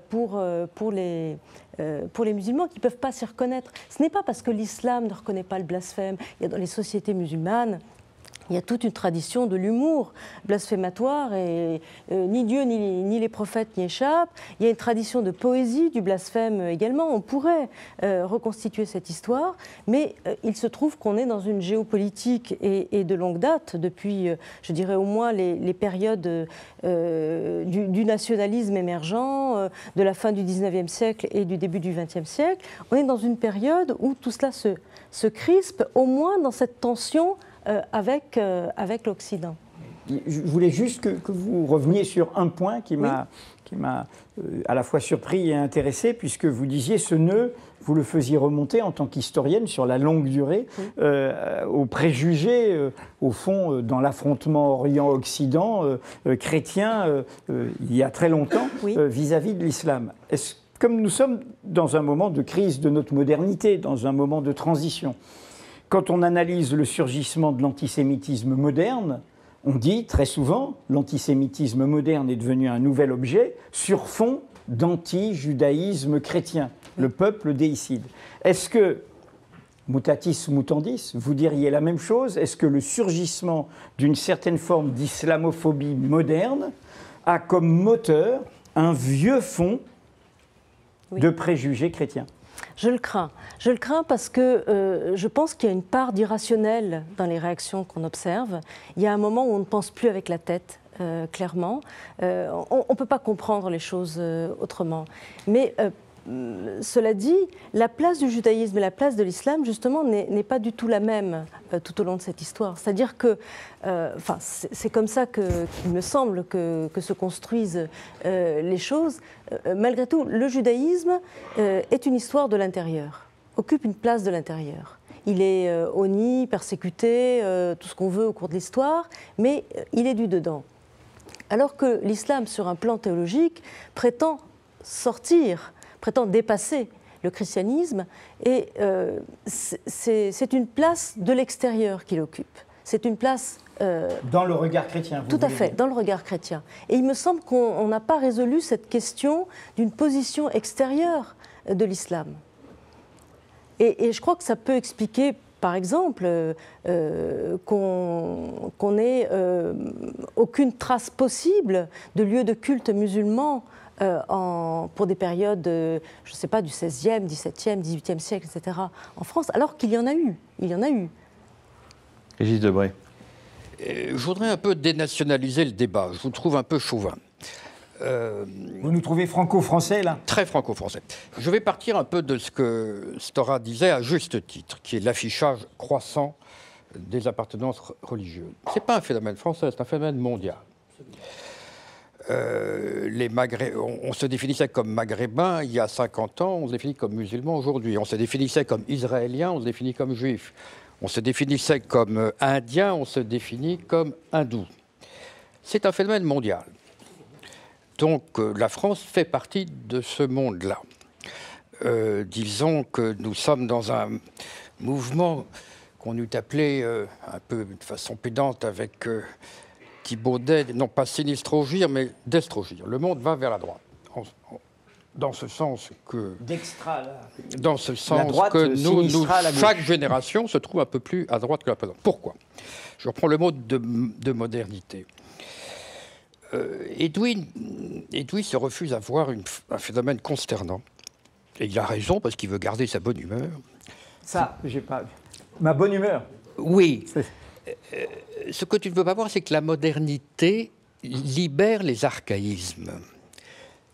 pour les musulmans qui ne peuvent pas s'y reconnaître. Ce n'est pas parce que l'islam ne reconnaît pas le blasphème. Il y a dans les sociétés musulmanes, il y a toute une tradition de l'humour blasphématoire et ni Dieu ni les prophètes n'y échappent. Il y a une tradition de poésie du blasphème également. On pourrait reconstituer cette histoire, mais il se trouve qu'on est dans une géopolitique et de longue date, depuis, je dirais au moins les périodes du nationalisme émergent, de la fin du 19e siècle et du début du 20e siècle. On est dans une période où tout cela se crispe, au moins dans cette tension avec l'Occident. Je voulais juste que vous reveniez sur un point qui m'a à la fois surpris et intéressé, puisque vous disiez ce nœud, vous le faisiez remonter en tant qu'historienne sur la longue durée, aux préjugés, au fond, dans l'affrontement Orient-Occident chrétien, il y a très longtemps, vis-à-vis de l'islam. Comme nous sommes dans un moment de crise de notre modernité, dans un moment de transition, quand on analyse le surgissement de l'antisémitisme moderne, on dit très souvent l'antisémitisme moderne est devenu un nouvel objet sur fond d'anti-judaïsme chrétien, le peuple déicide. Est-ce que, mutatis mutandis, vous diriez la même chose? Est-ce que le surgissement d'une certaine forme d'islamophobie moderne a comme moteur un vieux fond de préjugés chrétiens? Je le crains. Je le crains parce que je pense qu'il y a une part d'irrationnel dans les réactions qu'on observe. Il y a un moment où on ne pense plus avec la tête, clairement. On ne peut pas comprendre les choses autrement. Mais cela dit, la place du judaïsme et la place de l'islam, justement, n'est pas du tout la même tout au long de cette histoire. C'est-à-dire que, c'est comme ça qu'il me semble que se construisent les choses. Malgré tout, le judaïsme est une histoire de l'intérieur, occupe une place de l'intérieur. Il est honni, persécuté, tout ce qu'on veut au cours de l'histoire, mais il est du dedans. Alors que l'islam, sur un plan théologique, prétend dépasser le christianisme, et c'est une place de l'extérieur qu'il occupe. C'est une place... dans le regard chrétien, vous tout à fait, dans le regard chrétien. Et il me semble qu'on n'a pas résolu cette question d'une position extérieure de l'islam. Et je crois que ça peut expliquer, par exemple, qu'on n'ait aucune trace possible de lieux de culte musulmans pour des périodes, je ne sais pas, du XVIe, XVIIe, XVIIIe siècle, etc., en France, alors qu'il y en a eu. Il y en a eu. Régis Debray. Je voudrais un peu dénationaliser le débat. Je vous trouve un peu chauvin. Vous nous trouvez franco-français, là? Très franco-français. Je vais partir un peu de ce que Stora disait à juste titre, qui est l'affichage croissant des appartenances religieuses. Ce n'est pas un phénomène français, c'est un phénomène mondial. On se définissait comme maghrébins il y a 50 ans, on se définit comme musulmans aujourd'hui. On se définissait comme israéliens, on se définit comme juifs. On se définissait comme indiens, on se définit comme hindous. C'est un phénomène mondial. Donc la France fait partie de ce monde-là. Disons que nous sommes dans un mouvement qu'on eût appelé, un peu de façon pédante avec Thibaudet, non pas sinistrogir, mais destrogir. Le monde va vers la droite. Dans ce sens que... D'extra, là. Dans ce sens la droite que chaque gauche. génération se trouve un peu plus à droite que la précédente. Pourquoi? Je reprends le mot de modernité. Edwin se refuse à voir un phénomène consternant. Et il a raison, parce qu'il veut garder sa bonne humeur. Ça, j'ai pas... Ma bonne humeur. Oui. Ce que tu ne veux pas voir, c'est que la modernité libère les archaïsmes.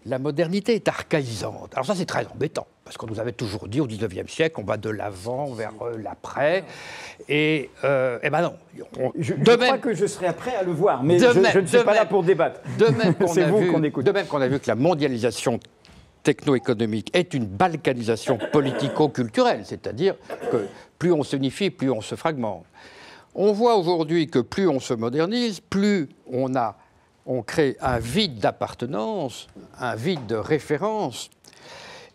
La modernité est archaïsante. Alors ça, c'est très embêtant, parce qu'on nous avait toujours dit au XIXe siècle, on va de l'avant vers l'après. Et ben non. Je crois que je serais prêt à le voir, mais je ne suis pas là pour débattre. De même qu'on C'est vous qu'on écoute. De même qu'on a vu que la mondialisation techno-économique est une balkanisation politico-culturelle, c'est-à-dire que plus on s'unifie, plus on se fragmente. On voit aujourd'hui que plus on se modernise, plus on crée un vide d'appartenance, un vide de référence,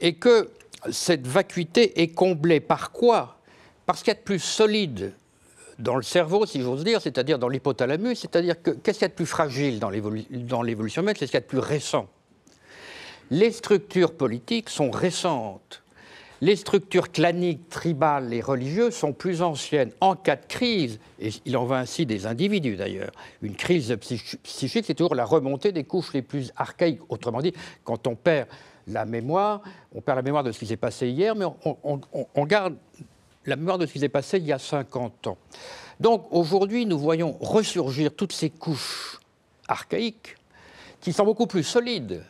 et que cette vacuité est comblée par quoi? Parce qu'il y a de plus solide dans le cerveau, si j'ose dire, c'est-à-dire dans l'hypothalamus, c'est-à-dire que qu'est-ce qu'il y a de plus fragile dans l'évolution humaine? C'est ce qu'il y a de plus récent. Les structures politiques sont récentes. Les structures claniques, tribales et religieuses sont plus anciennes. En cas de crise, et il en va ainsi des individus d'ailleurs, une crise psychique, c'est toujours la remontée des couches les plus archaïques. Autrement dit, quand on perd la mémoire de ce qui s'est passé hier, mais on garde la mémoire de ce qui s'est passé il y a 50 ans. Donc aujourd'hui, nous voyons ressurgir toutes ces couches archaïques qui sont beaucoup plus solides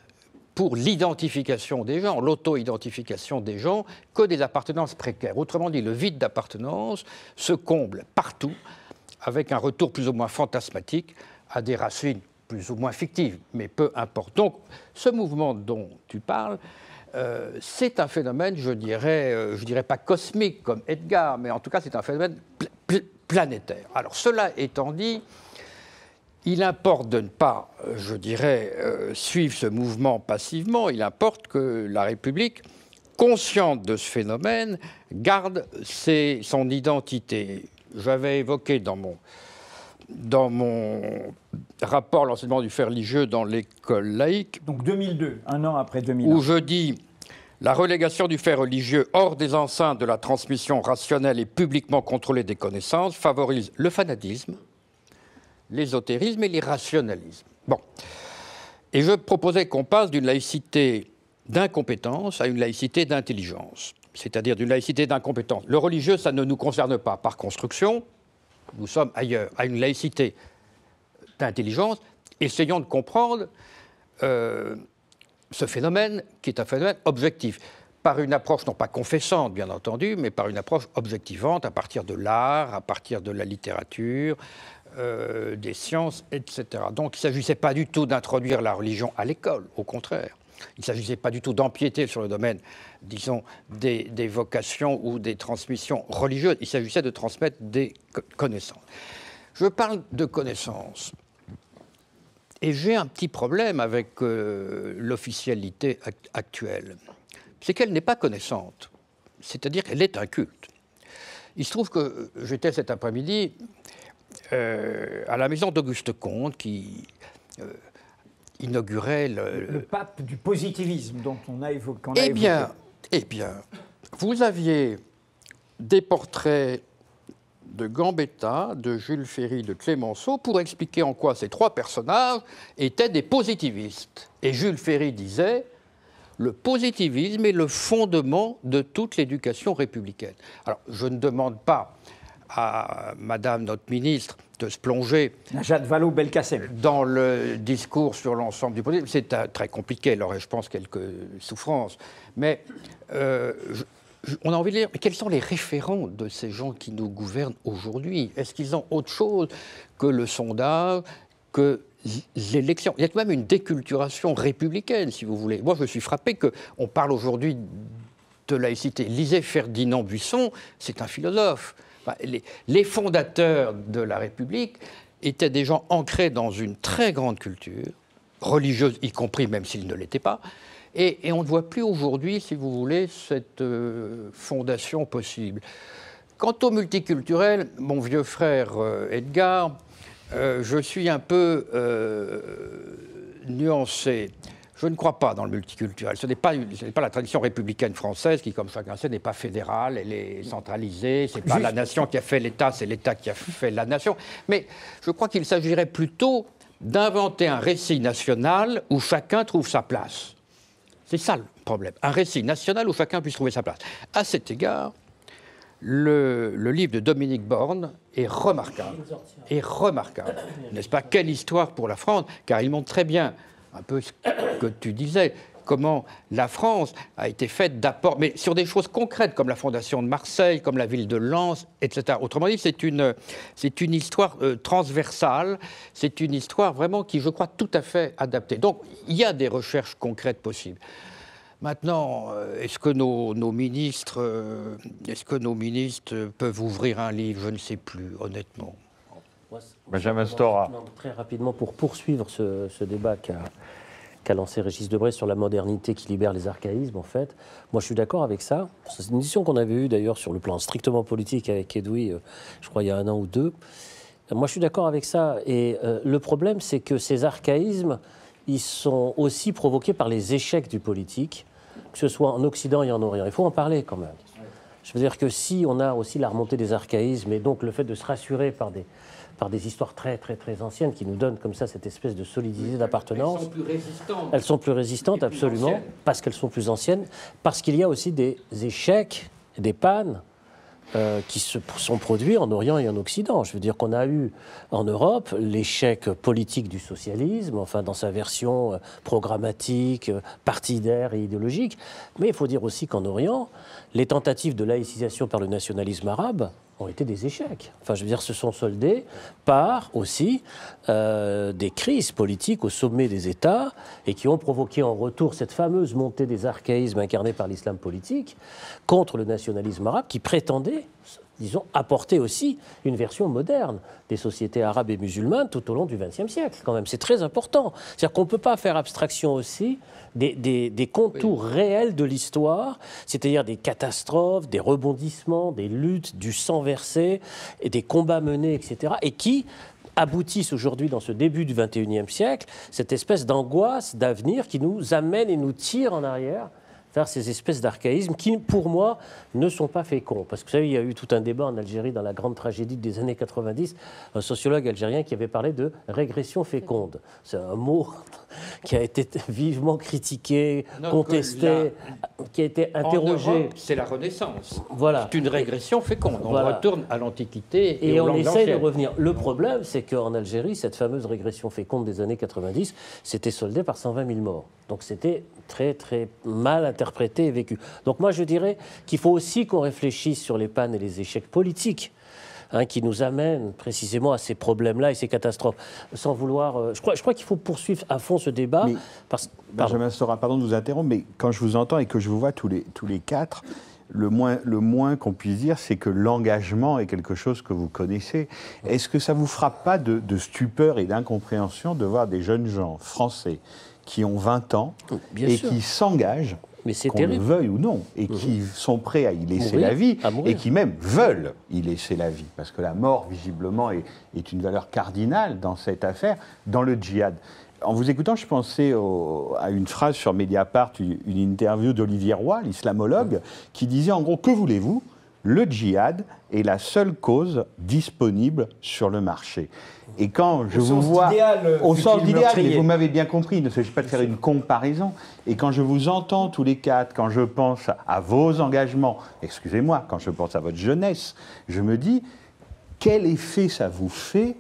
pour l'identification des gens, l'auto-identification des gens, que des appartenances précaires. Autrement dit, le vide d'appartenance se comble partout avec un retour plus ou moins fantasmatique à des racines plus ou moins fictives, mais peu importe. Donc, ce mouvement dont tu parles, c'est un phénomène, je dirais pas cosmique comme Edgar, mais en tout cas, c'est un phénomène planétaire. Alors, cela étant dit, il importe de ne pas, suivre ce mouvement passivement. Il importe que la République, consciente de ce phénomène, garde son identité. J'avais évoqué dans mon rapport l'enseignement du fait religieux dans l'école laïque. Donc 2002, un an après 2001. Où je dis la relégation du fait religieux hors des enceintes de la transmission rationnelle et publiquement contrôlée des connaissances favorise le fanatisme, l'ésotérisme et l'irrationalisme. Bon. Et je proposais qu'on passe d'une laïcité d'incompétence à une laïcité d'intelligence, c'est-à-dire d'une laïcité d'incompétence. Le religieux, ça ne nous concerne pas par construction, nous sommes ailleurs, à une laïcité d'intelligence. Essayons de comprendre ce phénomène qui est un phénomène objectif, par une approche non pas confessante, bien entendu, mais par une approche objectivante à partir de l'art, à partir de la littérature, des sciences, etc. Donc il ne s'agissait pas du tout d'introduire la religion à l'école, au contraire. Il ne s'agissait pas du tout d'empiéter sur le domaine, disons, des vocations ou des transmissions religieuses. Il s'agissait de transmettre des connaissances. Je parle de connaissances. Et j'ai un petit problème avec l'officialité actuelle. C'est qu'elle n'est pas connaissante. C'est-à-dire qu'elle est un culte. Il se trouve que j'étais cet après-midi à la maison d'Auguste Comte qui inaugurait le pape du positivisme dont on a évoqué. Eh bien, vous aviez des portraits de Gambetta, de Jules Ferry, de Clémenceau pour expliquer en quoi ces trois personnages étaient des positivistes. Et Jules Ferry disait « Le positivisme est le fondement de toute l'éducation républicaine ». Alors, je ne demande pas à Madame notre ministre de se plonger Najat Vallaud-Belkacem dans le discours sur l'ensemble du politique. C'est très compliqué, elle aurait, je pense, quelques souffrances. Mais on a envie de dire, mais quels sont les référents de ces gens qui nous gouvernent aujourd'hui? Est-ce qu'ils ont autre chose que le sondage, que l'élection? Il y a quand même une déculturation républicaine, si vous voulez. Moi, je suis frappé qu'on parle aujourd'hui de laïcité. Lisez Ferdinand Buisson, c'est un philosophe. Les fondateurs de la République étaient des gens ancrés dans une très grande culture, religieuse, y compris même s'il ne l'était pas. Et on ne voit plus aujourd'hui, si vous voulez, cette fondation possible. Quant au multiculturel, mon vieux frère Edgar, je suis un peu nuancé. Je ne crois pas dans le multiculturel. Ce n'est pas la tradition républicaine française qui, comme chacun sait, n'est pas fédérale, elle est centralisée. Ce n'est pas la nation qui a fait l'État, c'est l'État qui a fait la nation. Mais je crois qu'il s'agirait plutôt d'inventer un récit national où chacun trouve sa place. C'est ça le problème. Un récit national où chacun puisse trouver sa place. À cet égard, le livre de Dominique Borne est remarquable. N'est-ce pas? Quelle histoire pour la France, car il montre très bien un peu ce que tu disais, comment la France a été faite d'apports, mais sur des choses concrètes, comme la fondation de Marseille, comme la ville de Lens, etc. Autrement dit, c'est une histoire transversale, c'est une histoire vraiment qui, je crois, tout à fait adaptée. Donc, il y a des recherches concrètes possibles. Maintenant, est-ce que nos ministres peuvent ouvrir un livre? Je ne sais plus, honnêtement. Benjamin Stora. Très rapidement, pour poursuivre ce débat qu'a lancé Régis Debray sur la modernité qui libère les archaïsmes, en fait, moi je suis d'accord avec ça. C'est une édition qu'on avait eue d'ailleurs sur le plan strictement politique avec Edoui, je crois il y a 1 an ou 2. Moi je suis d'accord avec ça. Et le problème, c'est que ces archaïsmes, ils sont aussi provoqués par les échecs du politique, que ce soit en Occident et en Orient. Il faut en parler quand même. Je veux dire que si on a aussi la remontée des archaïsmes et donc le fait de se rassurer par des histoires très, très, très anciennes qui nous donnent comme ça cette espèce de solidité d'appartenance. Elles sont plus résistantes. Elles sont plus résistantes, absolument, parce qu'elles sont plus anciennes, parce qu'il y a aussi des échecs, des pannes qui se sont produits en Orient et en Occident. Je veux dire qu'on a eu en Europe l'échec politique du socialisme, enfin dans sa version programmatique, partidaire et idéologique, mais il faut dire aussi qu'en Orient, les tentatives de laïcisation par le nationalisme arabe ont été des échecs. Enfin, je veux dire, se sont soldés par aussi des crises politiques au sommet des États et qui ont provoqué en retour cette fameuse montée des archaïsmes incarnés par l'islam politique contre le nationalisme arabe qui prétendait, disons, apporter aussi une version moderne des sociétés arabes et musulmanes tout au long du XXe siècle, quand même. C'est très important. C'est-à-dire qu'on ne peut pas faire abstraction aussi des contours réels de l'histoire, c'est-à-dire des catastrophes, des rebondissements, des luttes, du sang versé, et des combats menés, etc., et qui aboutissent aujourd'hui, dans ce début du XXIe siècle, cette espèce d'angoisse d'avenir qui nous amène et nous tire en arrière vers ces espèces d'archaïsmes qui, pour moi, ne sont pas féconds. Parce que vous savez, il y a eu tout un débat en Algérie dans la grande tragédie des années 90, un sociologue algérien qui avait parlé de régression féconde. C'est un mot qui a été vivement critiqué, contesté, qui a été interrogé. En Europe, c'est la Renaissance. Voilà. C'est une régression féconde. On retourne à l'Antiquité et aux on langues essaie de anciennes. revenir. Le problème, c'est qu'en Algérie, cette fameuse régression féconde des années 90 s'était soldée par 120 000 morts. Donc c'était très, très mal interprété et vécu. Donc moi, je dirais qu'il faut aussi qu'on réfléchisse sur les pannes et les échecs politiques qui nous amènent précisément à ces problèmes-là et ces catastrophes. Sans vouloir... je crois qu'il faut poursuivre à fond ce débat. Mais, Benjamin Stora, pardon de vous interrompre, mais quand je vous entends et que je vous vois tous les quatre, le moins qu'on puisse dire, c'est que l'engagement est quelque chose que vous connaissez. Est-ce que ça ne vous frappe pas de stupeur et d'incompréhension de voir des jeunes gens français qui ont 20 ans Bien et sûr. qui s'engagent, Mais c'est qu'on le terrible. veuille ou non, et qui sont prêts à y laisser Mourir, la vie, à mourir. et qui même veulent y laisser la vie, parce que la mort, visiblement, est une valeur cardinale dans cette affaire, dans le djihad. En vous écoutant, je pensais à une phrase sur Mediapart, une interview d'Olivier Roy, l'islamologue, qui disait en gros, que voulez-vous ? Le djihad est la seule cause disponible sur le marché. Et quand je vous vois au sens d'idéal, mais vous m'avez bien compris, il ne s'agit pas de faire une comparaison. Et quand je vous entends tous les quatre, quand je pense à vos engagements, excusez-moi, quand je pense à votre jeunesse, je me dis, quel effet ça vous fait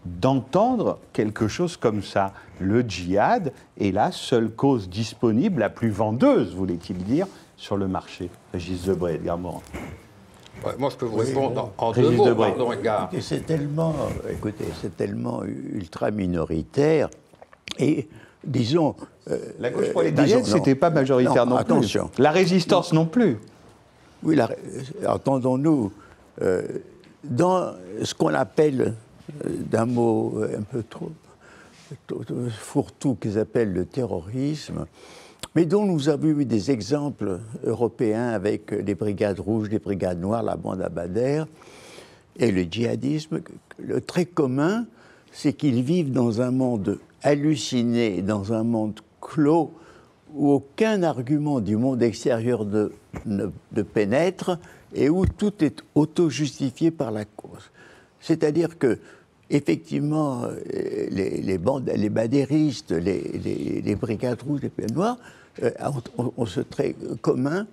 d'entendre quelque chose comme ça? Le djihad est la seule cause disponible, la plus vendeuse, voulait-il dire, sur le marché. Régis Debray, Edgar Morand. Ouais, moi, je peux vous répondre en Régis 2 mots, Debray. pardon, Edgar. Et c'est tellement ultra minoritaire. Et disons. La gauche prolétarienne, disons, non. c'était pas majoritaire non attention. plus. La résistance non plus. Oui, entendons-nous, dans ce qu'on appelle, d'un mot un peu trop fourre-tout qu'ils appellent le terrorisme, mais dont nous avons eu des exemples européens avec les brigades rouges, les brigades noires, la bande à Bader et le djihadisme. Le trait commun, c'est qu'ils vivent dans un monde halluciné, dans un monde clos, où aucun argument du monde extérieur ne pénètre et où tout est auto-justifié par la cause. C'est-à-dire que, effectivement, les badéristes, les brigades rouges, les brigades noires, ont ce trait commun.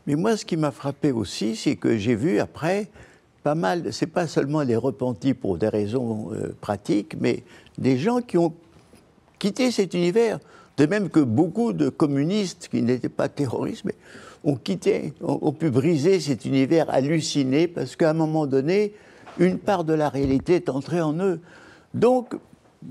Mais moi, ce qui m'a frappé aussi, c'est que j'ai vu après pas mal, c'est pas seulement les repentis pour des raisons pratiques, mais des gens qui ont quitté cet univers. De même que beaucoup de communistes qui n'étaient pas terroristes, mais ont pu briser cet univers halluciné parce qu'à un moment donné, une part de la réalité est entrée en eux. Donc,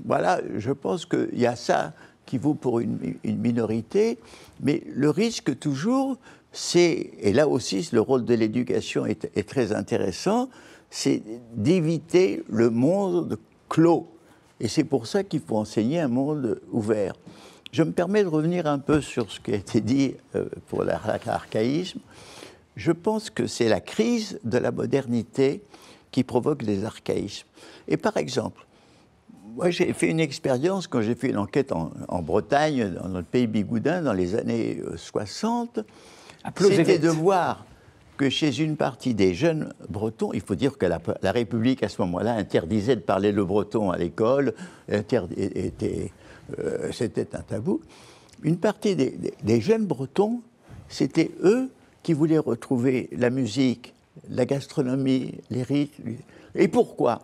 voilà, je pense qu'il y a ça qui vaut pour une minorité, mais le risque toujours, c'est, et là aussi le rôle de l'éducation est très intéressant, c'est d'éviter le monde clos. Et c'est pour ça qu'il faut enseigner un monde ouvert. Je me permets de revenir un peu sur ce qui a été dit pour l'archaïsme. Je pense que c'est la crise de la modernité qui provoque les archaïsmes. Et par exemple, moi j'ai fait une expérience quand j'ai fait une enquête en Bretagne, dans notre pays bigoudin, dans les années 60. C'était de voir que chez une partie des jeunes bretons, il faut dire que la République à ce moment-là interdisait de parler le breton à l'école, c'était un tabou. Une partie des jeunes bretons, c'était eux qui voulaient retrouver la musique, la gastronomie, les rites. Et pourquoi?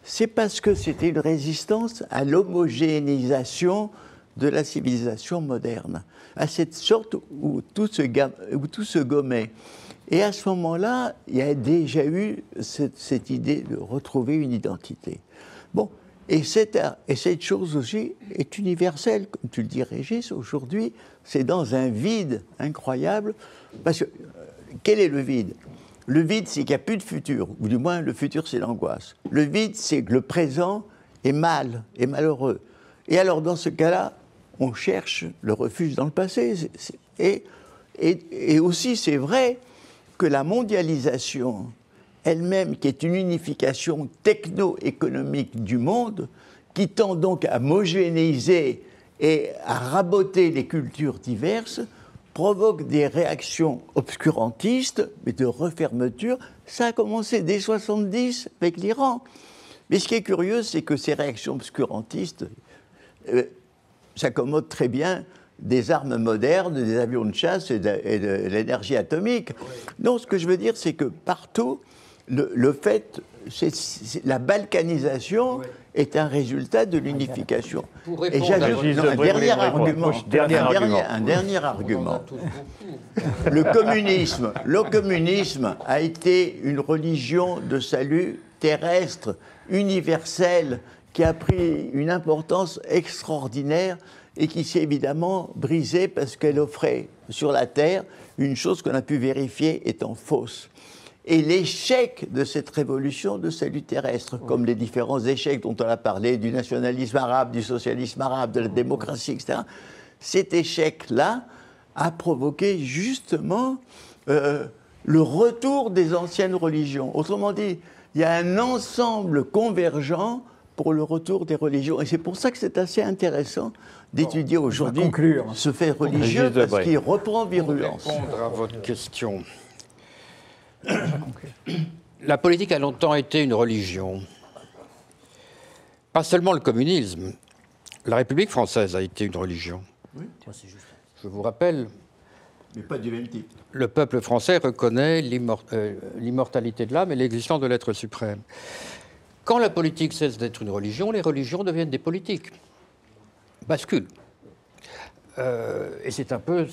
C'est parce que c'était une résistance à l'homogénéisation de la civilisation moderne, à cette sorte où tout se gommait. Et à ce moment-là, il y a déjà eu cette idée de retrouver une identité. Bon, et cette chose aussi est universelle, comme tu le dis, Régis. Aujourd'hui, c'est dans un vide incroyable. Parce que, quel est le vide? Le vide, c'est qu'il n'y a plus de futur, ou du moins le futur, c'est l'angoisse. Le vide, c'est que le présent est mal, est malheureux. Et alors, dans ce cas-là, on cherche le refuge dans le passé. Et aussi, c'est vrai que la mondialisation elle-même, qui est une unification techno-économique du monde, qui tend donc à homogénéiser et à raboter les cultures diverses, provoque des réactions obscurantistes, mais de refermeture. Ça a commencé dès 70 avec l'Iran. Mais ce qui est curieux, c'est que ces réactions obscurantistes s'accommodent très bien des armes modernes, des avions de chasse et de l'énergie atomique. Donc, ce que je veux dire, c'est que partout, le fait, la balkanisation est un résultat de l'unification. Et j'ajoute un dernier argument. Le communisme a été une religion de salut terrestre, universelle, qui a pris une importance extraordinaire et qui s'est évidemment brisée parce qu'elle offrait sur la terre une chose qu'on a pu vérifier étant fausse. Et l'échec de cette révolution de salut terrestre, comme les différents échecs dont on a parlé, du nationalisme arabe, du socialisme arabe, de la démocratie, etc., cet échec-là a provoqué justement le retour des anciennes religions. Autrement dit, il y a un ensemble convergent pour le retour des religions. Et c'est pour ça que c'est assez intéressant d'étudier aujourd'hui ce fait religieux, parce qu'il reprend virulence. Pour répondre à votre question, la politique a longtemps été une religion. Pas seulement le communisme. La République française a été une religion. Oui. Je vous rappelle... Mais pas du même type. Le peuple français reconnaît l'immortalité de l'âme et l'existence de l'être suprême. Quand la politique cesse d'être une religion, les religions deviennent des politiques. Basculent. Et c'est un peu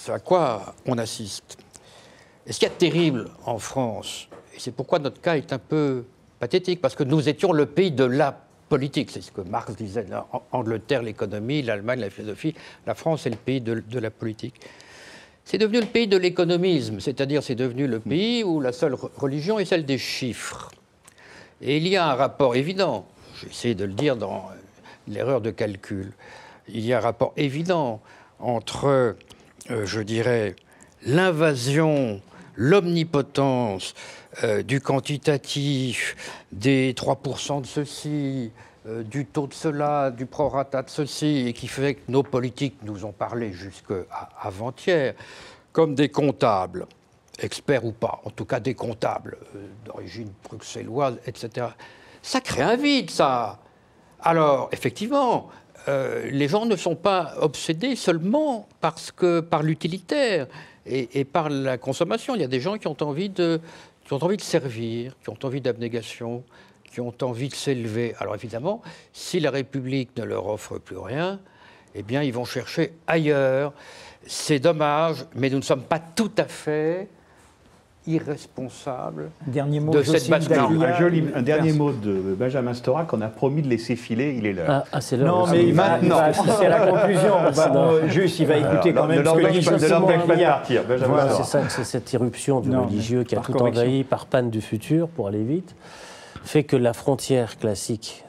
à quoi on assiste. Et ce qu'il y a de terrible en France, et c'est pourquoi notre cas est un peu pathétique, parce que nous étions le pays de la politique. C'est ce que Marx disait, Angleterre, l'économie, l'Allemagne, la philosophie. La France est le pays de la politique. C'est devenu le pays de l'économisme, c'est-à-dire c'est devenu le pays où la seule religion est celle des chiffres. Et il y a un rapport évident, j'ai essayé de le dire dans l'erreur de calcul. Il y a un rapport évident entre, je dirais, l'invasion, l'omnipotence du quantitatif, des 3% de ceci, du taux de cela, du prorata de ceci, et qui fait que nos politiques nous ont parlé jusqu'à avant-hier comme des comptables, experts ou pas, en tout cas des comptables d'origine bruxelloise, etc. Ça crée un vide, ça. Alors, effectivement, les gens ne sont pas obsédés seulement par l'utilitaire et par la consommation. Il y a des gens qui ont envie de servir, qui ont envie d'abnégation, qui ont envie de s'élever. Alors évidemment, si la République ne leur offre plus rien, eh bien, ils vont chercher ailleurs. C'est dommage, mais nous ne sommes pas tout à fait irresponsables de cette bascule. Un dernier mot de Benjamin Stora qu'on a promis de laisser filer, il est l'heure. C'est l'heure. Non, mais maintenant, c'est la conclusion. Juste, il va écouter quand même ce que dit ne l'empêche pas de partir. Voilà, c'est ça, c'est cette irruption du religieux qui a tout envahi par panne du futur, pour aller vite, fait que la frontière classique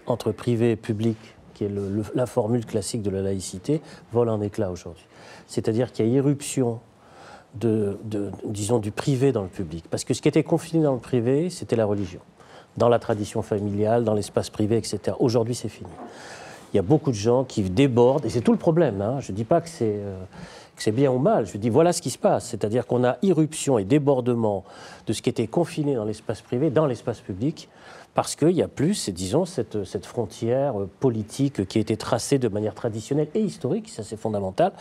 entre privé et public, qui est la formule classique de la laïcité, vole en éclats aujourd'hui. C'est-à-dire qu'il y a irruption disons, du privé dans le public. Parce que ce qui était confiné dans le privé, c'était la religion. Dans la tradition familiale, dans l'espace privé, etc. Aujourd'hui, c'est fini. Il y a beaucoup de gens qui débordent, et c'est tout le problème. Hein. Je ne dis pas que c'est bien ou mal, je dis voilà ce qui se passe. C'est-à-dire qu'on a irruption et débordement de ce qui était confiné dans l'espace privé, dans l'espace public, parce qu'il n'y a plus, disons, cette frontière politique qui a été tracée de manière traditionnelle et historique, ça c'est fondamental.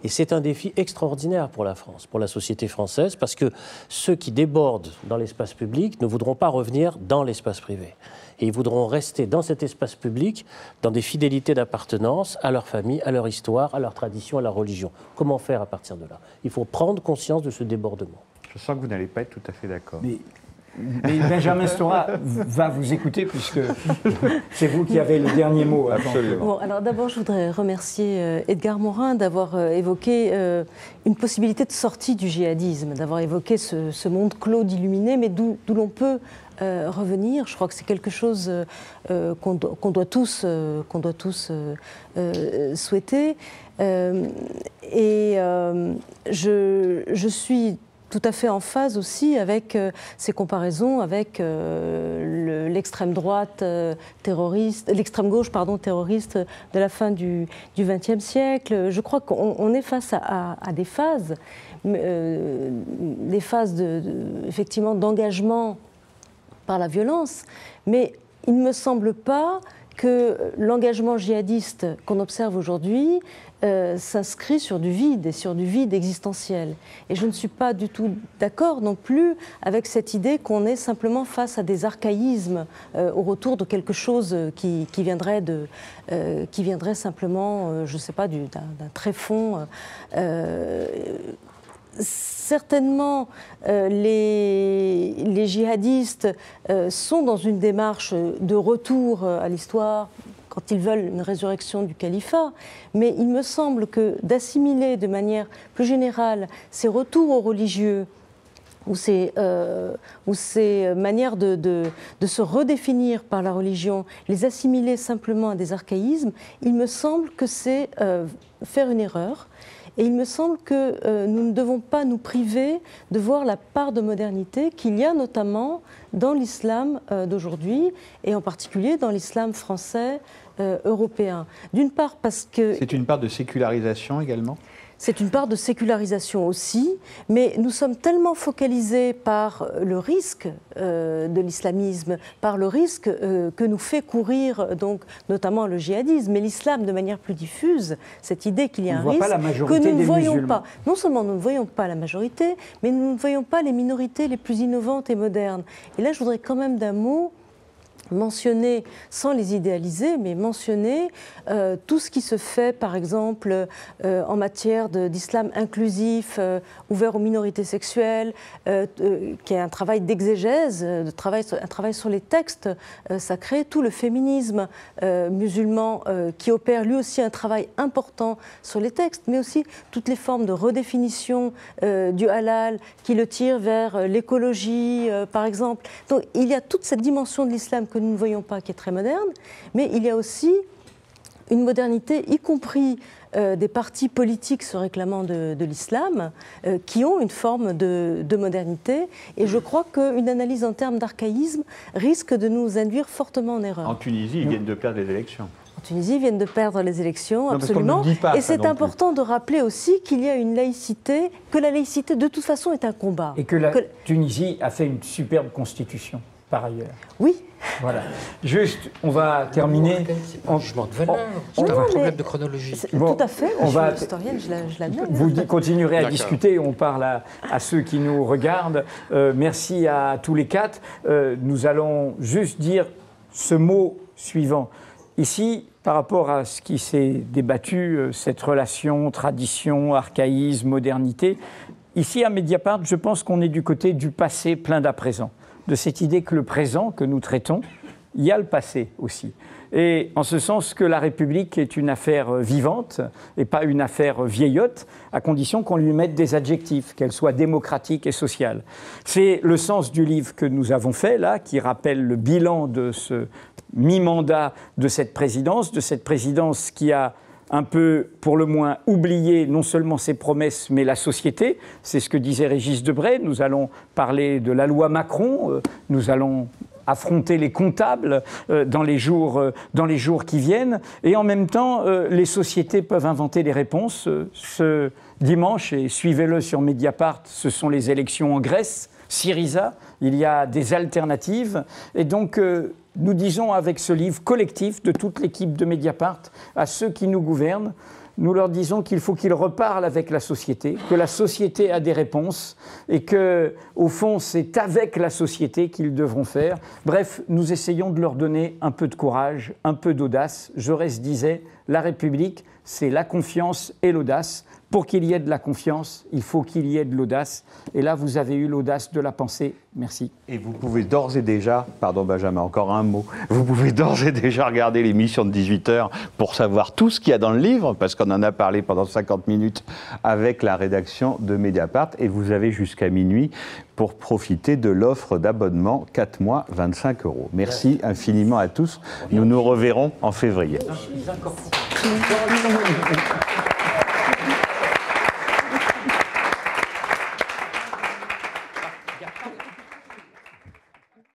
Et c'est un défi extraordinaire pour la France, pour la société française, parce que ceux qui débordent dans l'espace public ne voudront pas revenir dans l'espace privé. Et ils voudront rester dans cet espace public, dans des fidélités d'appartenance à leur famille, à leur histoire, à leur tradition, à leur religion. Comment faire à partir de là? Il faut prendre conscience de ce débordement. Je sens que vous n'allez pas être tout à fait d'accord. Mais Benjamin Stora va vous écouter puisque c'est vous qui avez le dernier mot. Absolument. Bon, alors d'abord, je voudrais remercier Edgar Morin d'avoir évoqué une possibilité de sortie du djihadisme, d'avoir évoqué ce monde clos d'illuminés, mais d'où l'on peut revenir. Je crois que c'est quelque chose qu'on doit tous souhaiter. Je suis tout à fait en phase aussi avec ces comparaisons avec l'extrême droite terroriste, l'extrême gauche terroriste de la fin du XXe siècle. Je crois qu'on est face à des phases, effectivement d'engagement par la violence, mais il ne me semble pas que l'engagement djihadiste qu'on observe aujourd'hui s'inscrit sur du vide et sur du vide existentiel. Et je ne suis pas du tout d'accord non plus avec cette idée qu'on est simplement face à des archaïsmes au retour de quelque chose qui viendrait simplement, je ne sais pas, d'un tréfonds. Certainement, les djihadistes sont dans une démarche de retour à l'histoire quand ils veulent une résurrection du califat, mais il me semble que d'assimiler de manière plus générale ces retours aux religieux ou ces manières de se redéfinir par la religion, les assimiler simplement à des archaïsmes, il me semble que c'est faire une erreur. Et il me semble que nous ne devons pas nous priver de voir la part de modernité qu'il y a notamment dans l'islam d'aujourd'hui, et en particulier dans l'islam français européen. D'une part parce que... C'est une part de sécularisation également ? C'est une part de sécularisation aussi, mais nous sommes tellement focalisés par le risque de l'islamisme, par le risque que nous fait courir donc, notamment le djihadisme, mais l'islam de manière plus diffuse, cette idée qu'il y a un risque que nous ne voyons pas. Non seulement nous ne voyons pas la majorité, mais nous ne voyons pas les minorités les plus innovantes et modernes. Et là, je voudrais quand même d'un mot mentionner, sans les idéaliser, mais mentionner tout ce qui se fait, par exemple, en matière d'islam inclusif, ouvert aux minorités sexuelles, qui est un travail d'exégèse, un travail sur les textes sacrés, tout le féminisme musulman qui opère lui aussi un travail important sur les textes, mais aussi toutes les formes de redéfinition du halal qui le tirent vers l'écologie, par exemple. Donc il y a toute cette dimension de l'islam que nous ne voyons pas, qui est très moderne, mais il y a aussi une modernité, y compris des partis politiques se réclamant de l'islam, qui ont une forme de modernité. Et je crois qu'une analyse en termes d'archaïsme risque de nous induire fortement en erreur. En Tunisie, ils viennent de perdre les élections. En Tunisie, ils viennent de perdre les élections, non, absolument. Et c'est important de rappeler aussi qu'il y a une laïcité, que la laïcité, de toute façon, est un combat. Et que la Tunisie a fait une superbe constitution, par ailleurs. Oui. Voilà. Juste, on va terminer. C'est pas un jugement de valeur, c'est un problème de chronologie. Bon, tout à fait. Je suis historienne, je l'admets. Vous continuerez à discuter, on parle à ceux qui nous regardent. Merci à tous les quatre. Nous allons juste dire ce mot suivant. Ici, par rapport à ce qui s'est débattu, cette relation, tradition, archaïsme, modernité, ici à Mediapart, je pense qu'on est du côté du passé plein d'à présent, de cette idée que le présent que nous traitons, il y a le passé aussi. Et en ce sens que la République est une affaire vivante et pas une affaire vieillotte, à condition qu'on lui mette des adjectifs, qu'elle soit démocratique et sociale. C'est le sens du livre que nous avons fait là, qui rappelle le bilan de ce mi-mandat de cette présidence qui a un peu, pour le moins, oublié non seulement ses promesses, mais la société. C'est ce que disait Régis Debray. Nous allons parler de la loi Macron, nous allons affronter les comptables dans les jours qui viennent. Et en même temps, les sociétés peuvent inventer des réponses. Ce dimanche, et suivez-le sur Mediapart, ce sont les élections en Grèce, Syriza, il y a des alternatives. Et donc, nous disons avec ce livre collectif de toute l'équipe de Mediapart à ceux qui nous gouvernent, nous leur disons qu'il faut qu'ils reparlent avec la société, que la société a des réponses et que, au fond, c'est avec la société qu'ils devront faire. Bref, nous essayons de leur donner un peu de courage, un peu d'audace. Jaurès disait, la République, c'est la confiance et l'audace. Pour qu'il y ait de la confiance, il faut qu'il y ait de l'audace. Et là, vous avez eu l'audace de la pensée. Merci. Et vous pouvez d'ores et déjà, pardon Benjamin, encore un mot, vous pouvez d'ores et déjà regarder l'émission de 18h pour savoir tout ce qu'il y a dans le livre, parce qu'on en a parlé pendant 50 minutes avec la rédaction de Mediapart. Et vous avez jusqu'à minuit pour profiter de l'offre d'abonnement 4 mois, 25 €. Merci infiniment à tous. Nous nous reverrons en février.